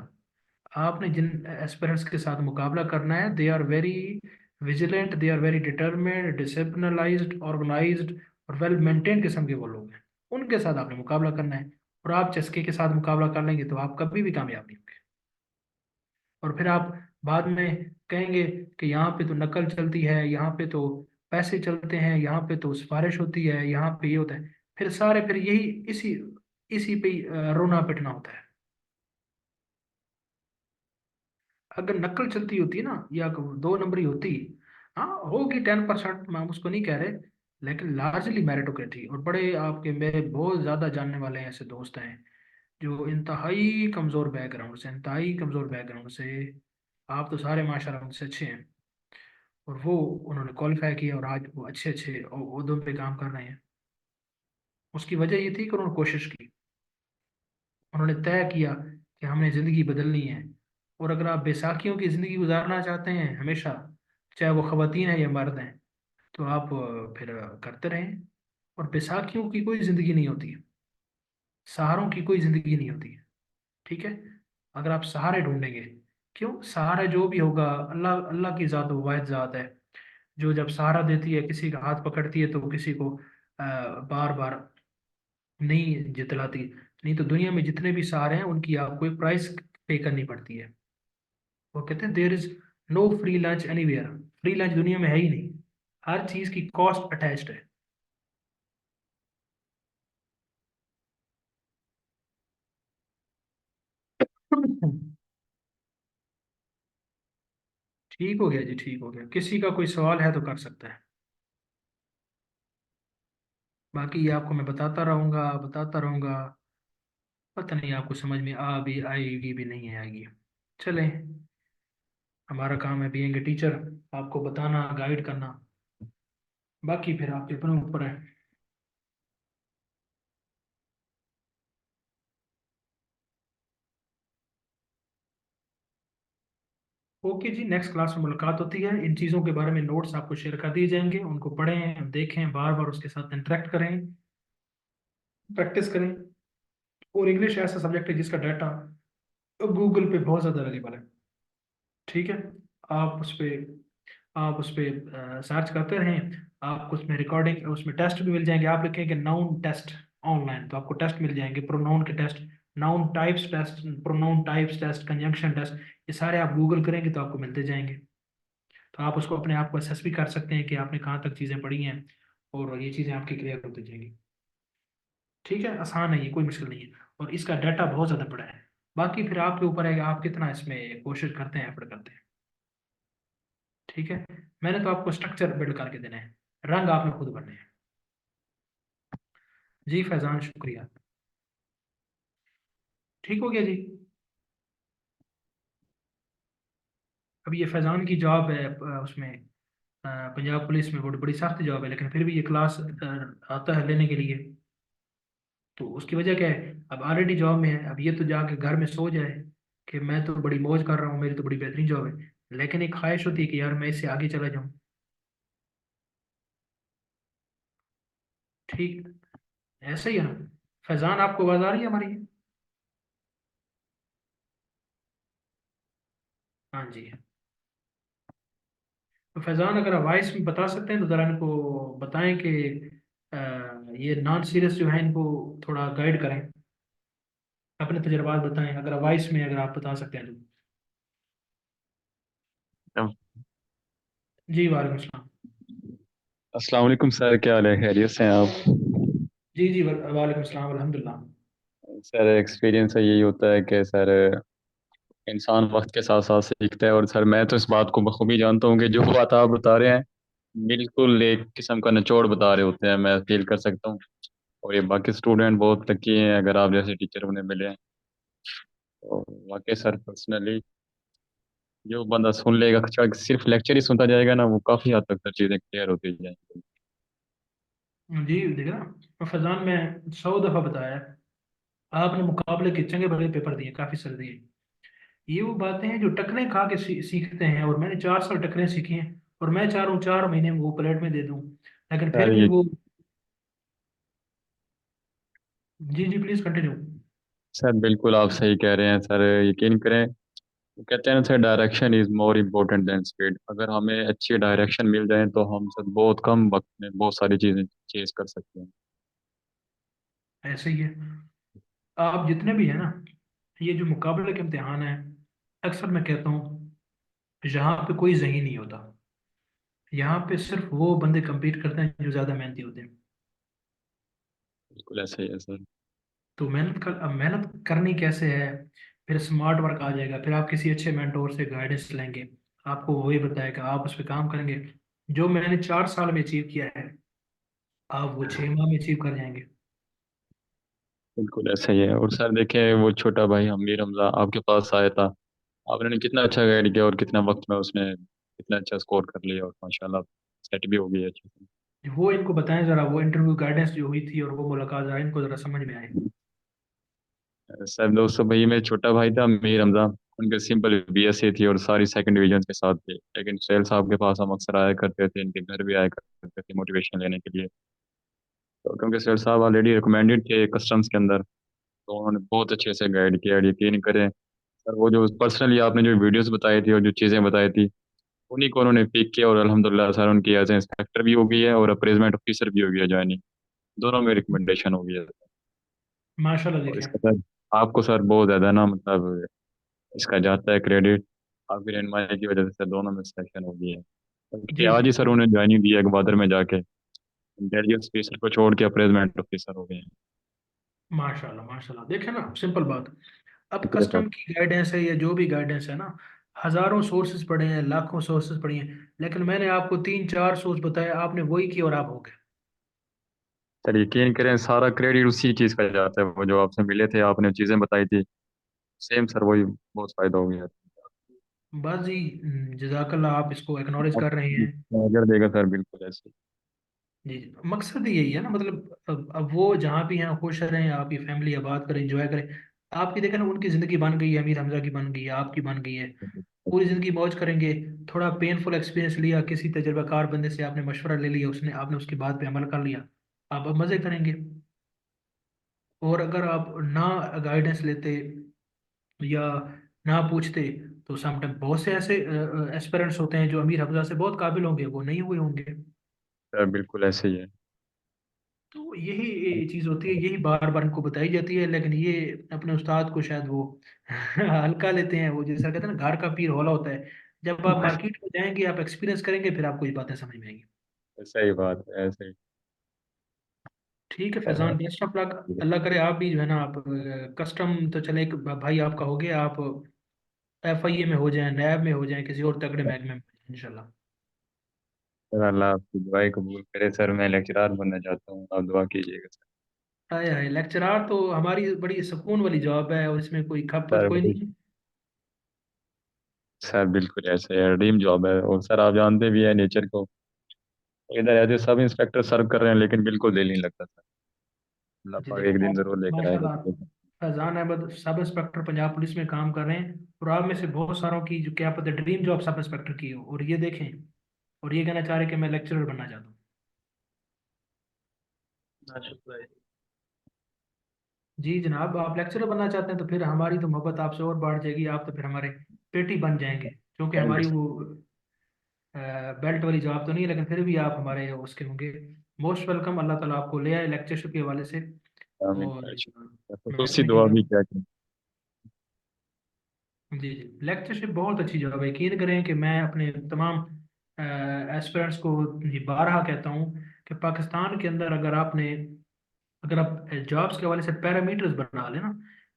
आपने जिन एस्पिरेंट्स के साथ मुकाबला करना है, they are very vigilant, they are very determined, disciplinalised, organised और वेल मेंटेन किस्म के वो लोग हैं। उनके साथ आपने मुकाबला करना है, और आप चस्के के साथ मुकाबला कर लेंगे तो आप कभी भी कामयाब नहीं होंगे। और फिर आप बाद में कहेंगे कि यहाँ पे तो नकल चलती है, यहाँ पे तो पैसे चलते हैं, यहाँ पे तो सिफारिश होती है, यहाँ पे ये होता है। फिर सारे फिर यही इसी इसी पे ही, रोना पिटना होता है। अगर नकल चलती होती ना, या 2 नंबरी होती, हाँ होगी 10%, मैं उसको नहीं कह रहे, लेकिन लार्जली मेरिटोक्रेसी। और बड़े आपके मेरे बहुत ज़्यादा जानने वाले ऐसे दोस्त हैं जो इंतहाई कमज़ोर बैकग्राउंड से, इंतहाई कमज़ोर बैकग्राउंड से, आप तो सारे माशाल्लाह उनसे अच्छे हैं, और वो उन्होंने क्वालिफाई किया और आज वो अच्छे अच्छे ओहदों पे काम कर रहे हैं। उसकी वजह ये थी कि उन्होंने कोशिश की, उन्होंने तय किया कि हमने ज़िंदगी बदलनी है। और अगर आप बैसाखियों की ज़िंदगी गुजारना चाहते हैं हमेशा, चाहे वो ख़वातीन हैं या मर्द हैं, तो आप फिर करते रहें। और बैसाखियों की कोई ज़िंदगी नहीं होती है, सहारों की कोई ज़िंदगी नहीं होती है। ठीक है, अगर आप सहारे ढूंढेंगे, क्यों सहारा जो भी होगा, अल्लाह अल्लाह की ज़ात वाहिद ज़ात है, जो जब सहारा देती है, किसी का हाथ पकड़ती है तो किसी को बार बार नहीं जितलाती। नहीं तो दुनिया में जितने भी सहारे हैं उनकी आपको एक प्राइस पे करनी पड़ती है। वो कहते हैं there is no free lunch anywhere, free lunch दुनिया में है ही नहीं, हर चीज की कॉस्ट अटैच्ड है। ठीक हो गया जी, ठीक हो गया। किसी का कोई सवाल है तो कर सकता है, बाकी ये आपको मैं बताता रहूंगा, बताता रहूंगा। पता नहीं आपको समझ में आ भी आएगी भी नहीं आएगी। चलें, हमारा काम है बीइंग ए टीचर, आपको बताना, गाइड करना, बाकी फिर आपके अपने ऊपर है। ओके जी, नेक्स्ट क्लास में मुलाकात होती है। इन चीज़ों के बारे में नोट्स आपको शेयर कर दिए जाएंगे, उनको पढ़ें, देखें, बार बार उसके साथ इंटरेक्ट करें, प्रैक्टिस करें। और इंग्लिश ऐसा सब्जेक्ट है जिसका डाटा गूगल पे बहुत ज़्यादा अवेलेबल है। ठीक है, आप उस पे आप उस पे सर्च करते रहें, आपको उसमें रिकॉर्डिंग, उसमें टेस्ट भी मिल जाएंगे। आप लिखेंगे नाउन टेस्ट ऑनलाइन तो आपको टेस्ट मिल जाएंगे, प्रोनाउन के test, noun types test, pronoun types test, conjunction test, ये सारे आप गूगल करेंगे तो आपको मिलते जाएंगे। तो आप उसको अपने आप को असेस भी कर सकते हैं कि आपने कहाँ तक चीज़ें पढ़ी हैं, और ये चीज़ें आपकी क्लियर होती जाएंगी। ठीक है, आसान है, ये कोई मुश्किल नहीं है, और इसका डाटा बहुत ज़्यादा बड़ा है। बाकी फिर आपके ऊपर है कि आप कितना इसमें कोशिश करते हैं, एफर्ट करते हैं। ठीक है, मैंने तो आपको स्ट्रक्चर बिल्ड करके देना है, रंग आपने खुद भरने हैं। जी फैजान, शुक्रिया। ठीक हो गया जी। अब ये फैजान की जॉब है, उसमें पंजाब पुलिस में बहुत बड़ी सख्त जॉब है, लेकिन फिर भी ये क्लास आता है लेने के लिए। तो उसकी वजह क्या है, अब ऑलरेडी जॉब में है, अब ये तो जाके घर में सो जाए कि मैं तो बड़ी मौज कर रहा हूँ, मेरी तो बड़ी बेहतरीन जॉब है, लेकिन एक ख्वाहिश होती है कि यार मैं इससे आगे चला जाऊँ। ठीक, ऐसे ही है ना। फैजान, आपको आवाज आ रही है हमारी? हाँ जी। तो फैजान, अगर वॉइस में बता सकते हैं तो ज़रा इनको बताएं कि अ, ये नॉन सीरियस जो है इनको थोड़ा गाइड करें, अपने तजुर्बात बताएं, अगर वॉइस में अगर आप बता सकते हैं तो। जी वालेकुम सलाम। अस्सलाम वालेकुम सर, क्या हाल है? खैरियत से हैं आप? जी जी, वालेकुम सलाम, अल्हम्दुलिल्लाह। सर एक्सपीरियंस यही होता है कि सर इंसान वक्त के साथ साथ सीखता है। और सर मैं तो इस बात को बखूबी जानता हूँ कि जो बात आप बता रहे हैं बिल्कुल एक किस्म का निचोड़ बता रहे होते हैं, मैं फील कर सकता हूँ। और ये बाकी स्टूडेंट बहुत लकी हैं अगर आप जैसे टीचर उन्हें मिले हैं। तो वाकई सर पर्सनली जो बंदा सुन लेगा, सिर्फ लेक्चर ही सुनता जाएगा ना, वो काफ़ी हद तक सर चीज़ें क्लियर होती जाएंगी। जी देखा ना फैजान, मैं 100 दफ़ा बताया, आपने मुकाबले के चंगे बड़े पेपर दिए, काफ़ी सर दिए। ये वो बातें हैं जो टकरे खा के सीखते हैं, और मैंने 4 साल टकरे सीखी हैं, और मैं चाह रहा हूँ 4 महीने में वो प्लेट में दे दूँ, लेकिन सर फिर भी ये वो। जी जी प्लीज़ कंटिन्यू। सर बिल्कुल आप सही कह रहे हैं सर, यकीन करें। वो कहते हैं ना sir, direction is more important then speed. अगर हमें अच्छी डायरेक्शन मिल जाए तो हम सर बहुत कम वक्त में बहुत सारी चीज़ें चेज कर सकते हैं। ऐसे ही है, आप जितने भी हैं ना, ये जो मुकाबले के इम्तिहान है, अक्सर मैं कहता हूँ यहाँ पे कोई जही नहीं होता। यहाँ पे सिर्फ वो बंदे compete करते हैं जो ज़्यादा मेहनती होते हैं। बिल्कुल ऐसे ही है सर। तो अब मेहनत करनी कैसे है, फिर स्मार्ट वर्क आ जाएगा, फिर आप किसी अच्छे मेंटोर से गाइडेंस लेंगे, आपको वही बताएगा, आप उस पर काम करेंगे। जो मैंने 4 साल में अचीव किया है, आप वो 6 माह में अचीव कर जाएंगे। बिल्कुल ऐसा ही है। और सर देखें वो छोटा भाई हमीर हमजा आपके पास आया था, आपने उन्हें कितना अच्छा गाइड किया और कितना वक्त में उसने कितना अच्छा स्कोर कर लिया, और माशाल्लाह सेट भी हो गई अच्छे से। वो इनको बताएं जरा, वो इंटरव्यू गाइडेंस जो हुई थी और वो मुलाकात जरा इनको जरा समझ में आए। सर दोस्तों भाई मेरा छोटा भाई था मीर हमजा, उनके सिंपल बीएससी थी और सारी सेकंड डिवीजन के साथ थी, लेकिन सैल साहब के पास हम अक्सर आया करते थे, इनके घर भी आया करते थे मोटिवेशन लेने के लिए। तो क्योंकि सैल साहब ऑलरेडी रिकमेंडेड थे कस्टम्स के अंदर, तो उन्होंने बहुत अच्छे से गाइड किया। और यकीन करें सर, वो जो पर्सनली आपने जो वीडियोस बताई थी और जो चीज़ें बताई थी, उन्हीं को उन्होंने पिक किया, और अल्हम्दुलिल्लाह सर उनकी एज ए इंस्पेक्टर भी हो गई है और अप्रेजमेंट ऑफिसर भी हो गई है ज्वाइनिंग, दोनों में रिकमेंडेशन हो गई है। माशाल्लाह और देखें। इसका सर आपको सर बहुत ज़्यादा ना मतलब इसका जाता है क्रेडिट, आपकी रहनुमाई की वजह से दोनों में सिलेक्शन हो गई है। बल्कि जी आज जी। ही सर उन्हें ज्वाइनिंग दी है ग्वादर में जाके, इंटेलिजेंस ऑफिसर को छोड़ के अप्रेजमेंट ऑफिसर हो गए हैं। माशाल्लाह माशाल्लाह, देखें ना सिंपल बात, अब शुक्र है सर। कस्टम की गाइडेंस है या जो भी गाइडेंस है ना, हजारों सोर्सेज पढ़े हैं, लाखों सोर्सेज पढ़े हैं, लेकिन मैंने आपको 3 4 सोर्स बताए, आपने वही किया और आप हो गए। सर यकीन करें सारा क्रेडिट उसी चीज़ का जाता है, वो जो आपसे मिले थे आपने चीज़ें बताई थी, सेम सर वही बहुत फायदा हो गया। बस जी, जजाकल्ला, आप इसको एक्नॉलेज अब कर रहे हैं। नजर देगा सर बिल्कुल ऐसे। जी जी, मकसद ही यही है ना, मतलब अब वो जहाँ भी हैं खुश रहें, आपकी फैमिली आबाद करें, एंजॉय करें। आपकी देखें ना, उनकी ज़िंदगी बन गई है, अमीर हमजा की बन गई है, आपकी बन गई है, पूरी ज़िंदगी मौज करेंगे। थोड़ा पेनफुल एक्सपीरियंस लिया, किसी तजर्बाकार बंदे से आपने मशवरा ले लिया, उसने आपने उसकी बात पे अमल कर लिया, आप अब मज़े करेंगे। और अगर आप ना गाइडेंस लेते या ना पूछते, तो समटाइम बहुत से ऐसे एस्पिरेंट्स होते हैं जो अमीर हमजा से बहुत काबिल होंगे, वो नहीं हुए होंगे। सर बिल्कुल ऐसे ही है। तो यही चीज होती है, यही बार बार इनको बताई जाती है, लेकिन ये अपने उस्ताद को शायद वो हल्का लेते हैं। वो जैसा कहते हैं ना, घर का पीर हौला होता है। जब आप मार्केट में जाएंगे, आप एक्सपीरियंस करेंगे, फिर आपको ये बातें समझ में आएंगी। सही बात है ऐसे ही। ठीक है फैजान, बेस्ट ऑफ लक। अल्लाह करे आप भी जो है ना, आप कस्टम तो चले, एक भाई आपका हो गया, आप FIA में हो जाएं, नैब में हो जाएं, किसी और तगड़े महकमे में इंशाल्लाह। सर अल्लाह आपकी दुआएं कबूल करे सर, मैं लेक्चरार बनना चाहता हूँ, आप दुआ कीजिएगा सर। हाय हाय, लेक्चरार तो हमारी बड़ी सुकून वाली जॉब है, और इसमें कोई खपत सर कोई नहीं। सर बिल्कुल ऐसे है, ड्रीम जॉब है। और सर आप जानते भी है नेचर को, इधर ऐसे सब इंस्पेक्टर सर्व कर रहे हैं लेकिन बिल्कुल दिल नहीं लगता सर। अल्लाह जी पाक देखो एक दिन आप, जरूर लेकर आएगा माशाल्लाह, sir. Faizan Ahmad sub inspector Punjab police में काम कर रहे हैं, और आप में से बहुत सारों की जो क्या पता ड्रीम जॉब सब इंस्पेक्टर की हो, और ये देखें, और ये कहना चाह रहे हैं कि मैं लेक्चरर बनना चाहता हूँ। शुक्र है। जी जनाब, आप लेक्चरर बनना चाहते हैं तो फिर हमारी तो मोहब्बत आपसे और बढ़ जाएगी, आप तो फिर हमारे पेटी बन जाएंगे, क्योंकि थैंक हमारी यू वो बेल्ट वाली जॉब तो नहीं है, लेकिन फिर भी आप हमारे उसके होंगे। मोस्ट वेलकम, अल्लाह ताला आपको ले आए लेक्चरशिप के हवाले से। सर, आमीन। और तो उसकी महकमे के दुआ अंदर। भी क्या करें। जी जी, लेक्चरशिप बहुत अच्छी जॉब है, यकीन करें कि मैं अपने तमाम एस्पिरेंट्स को ये बारहा कहता हूँ कि पाकिस्तान के अंदर अगर आप जॉब्स के हवाले से पैरामीटर्स बना लें ना,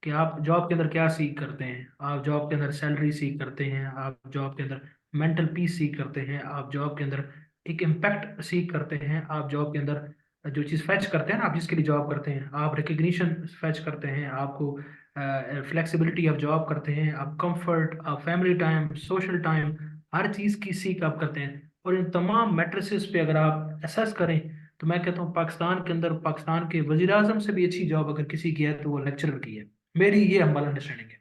कि आप जॉब के अंदर क्या सीख करते हैं। आप जॉब के अंदर सैलरी सीख करते हैं, आप जॉब के अंदर मेंटल पीस सीख करते हैं, आप जॉब के अंदर एक इम्पैक्ट सीख करते हैं, आप जॉब के अंदर जो चीज़ फैच करते हैं ना, आप जिसके लिए जॉब करते हैं, आप रिकग्निशन फैच करते हैं, आपको फ्लेक्सिबिलिटी ऑफ जॉब करते हैं, आप कंफर्ट, आप फैमिली टाइम, सोशल टाइम, हर चीज़ की सीख आप करते हैं। और इन तमाम मैट्रिसेस पे अगर आप असेस करें तो मैं कहता हूँ पाकिस्तान के अंदर पाकिस्तान के वजीर आजम से भी अच्छी जॉब अगर किसी की है तो वो लेक्चरर की है। मेरी ये हम्बल अंडरस्टैंडिंग है।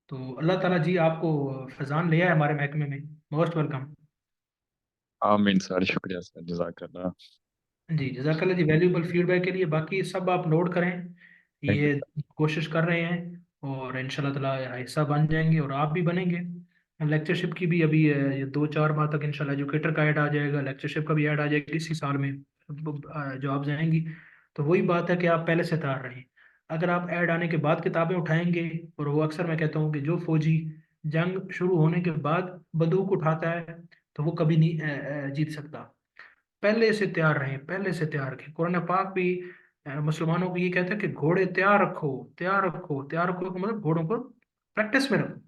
तो अल्लाह ताला जी आपको फैजान ले आए हमारे महकमे में, मोस्ट वेलकम। आमीन सर, शुक्रिया सर, जज़ाकल्लाह। जी जज़ाकल्लाह जी वैल्यूबल फीडबैक के लिए। बाकी सब आप नोट करें, थैंक यू ये कोशिश कर रहे हैं और इंशाल्लाह ताला हिस्सा बन जाएंगे और आप भी बनेंगे। लेक्चरशिप की भी अभी ये 2-4 माह तक इंशाल्लाह एजुकेटर का ऐड आ जाएगा, लेक्चरशिप का भी ऐड आ जाएगा इसी साल में, जॉब्स आएंगी। तो वही बात है कि आप पहले से तैयार रहें। अगर आप ऐड आने के बाद किताबें उठाएंगे, और वो अक्सर मैं कहता हूँ कि जो फौजी जंग शुरू होने के बाद बंदूक उठाता है तो वो कभी नहीं जीत सकता। पहले से तैयार रहें, पहले से तैयार रखें। कुरान पाक भी मुसलमानों को ये कहता है कि घोड़े तैयार रखो, तैयार रखो, तैयार रखो का मतलब घोड़ों को प्रैक्टिस में रखो।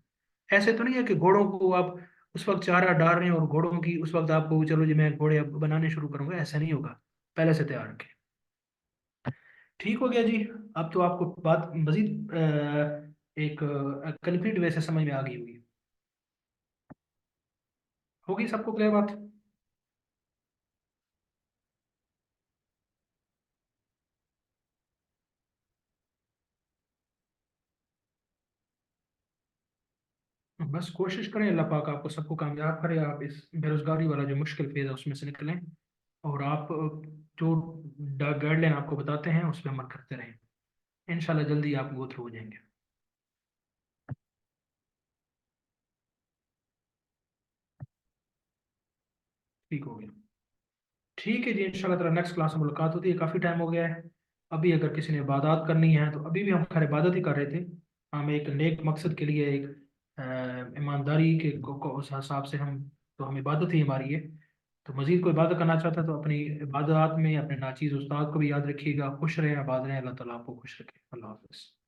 ऐसे तो नहीं है कि घोड़ों को आप उस वक्त चारा डाल रहे हैं और घोड़ों की उस वक्त आपको चलो जी मैं घोड़े अब बनाने शुरू करूंगा, ऐसा नहीं होगा। पहले से तैयार रखें। ठीक हो गया जी। अब तो आपको बात मजीद एक कंक्रीट वे से समझ में आ गई होगी सबको क्लियर बात। बस कोशिश करें, अल्लाह पाक आपको सबको कामयाब करे, आप इस बेरोजगारी वाला जो मुश्किल फेज है उसमें से निकलें, और आप जो गाइडलाइन आपको बताते हैं उस पर अमल करते रहें। इंशाल्लाह जल्दी आप गो थ्रू हो जाएंगे। ठीक हो गया। ठीक है जी, इंशाल्लाह ताला नेक्स्ट क्लास में मुलाकात होती है। काफ़ी टाइम हो गया है। अभी अगर किसी ने इबादत करनी है तो अभी भी हम खैर इबादत ही कर रहे थे। हम एक नेक मकसद के लिए, एक ईमानदारी के उस हिसाब से हम इबादत ही हमारी है। तो मजीद कोई इबादत करना चाहता है तो अपनी इबादत में अपने नाचीज़ उस्ताद को भी याद रखिएगा। खुश रहें, आबाद रहें, अल्लाह ताला आपको खुश रखे। अल्लाह हाफ़िज़।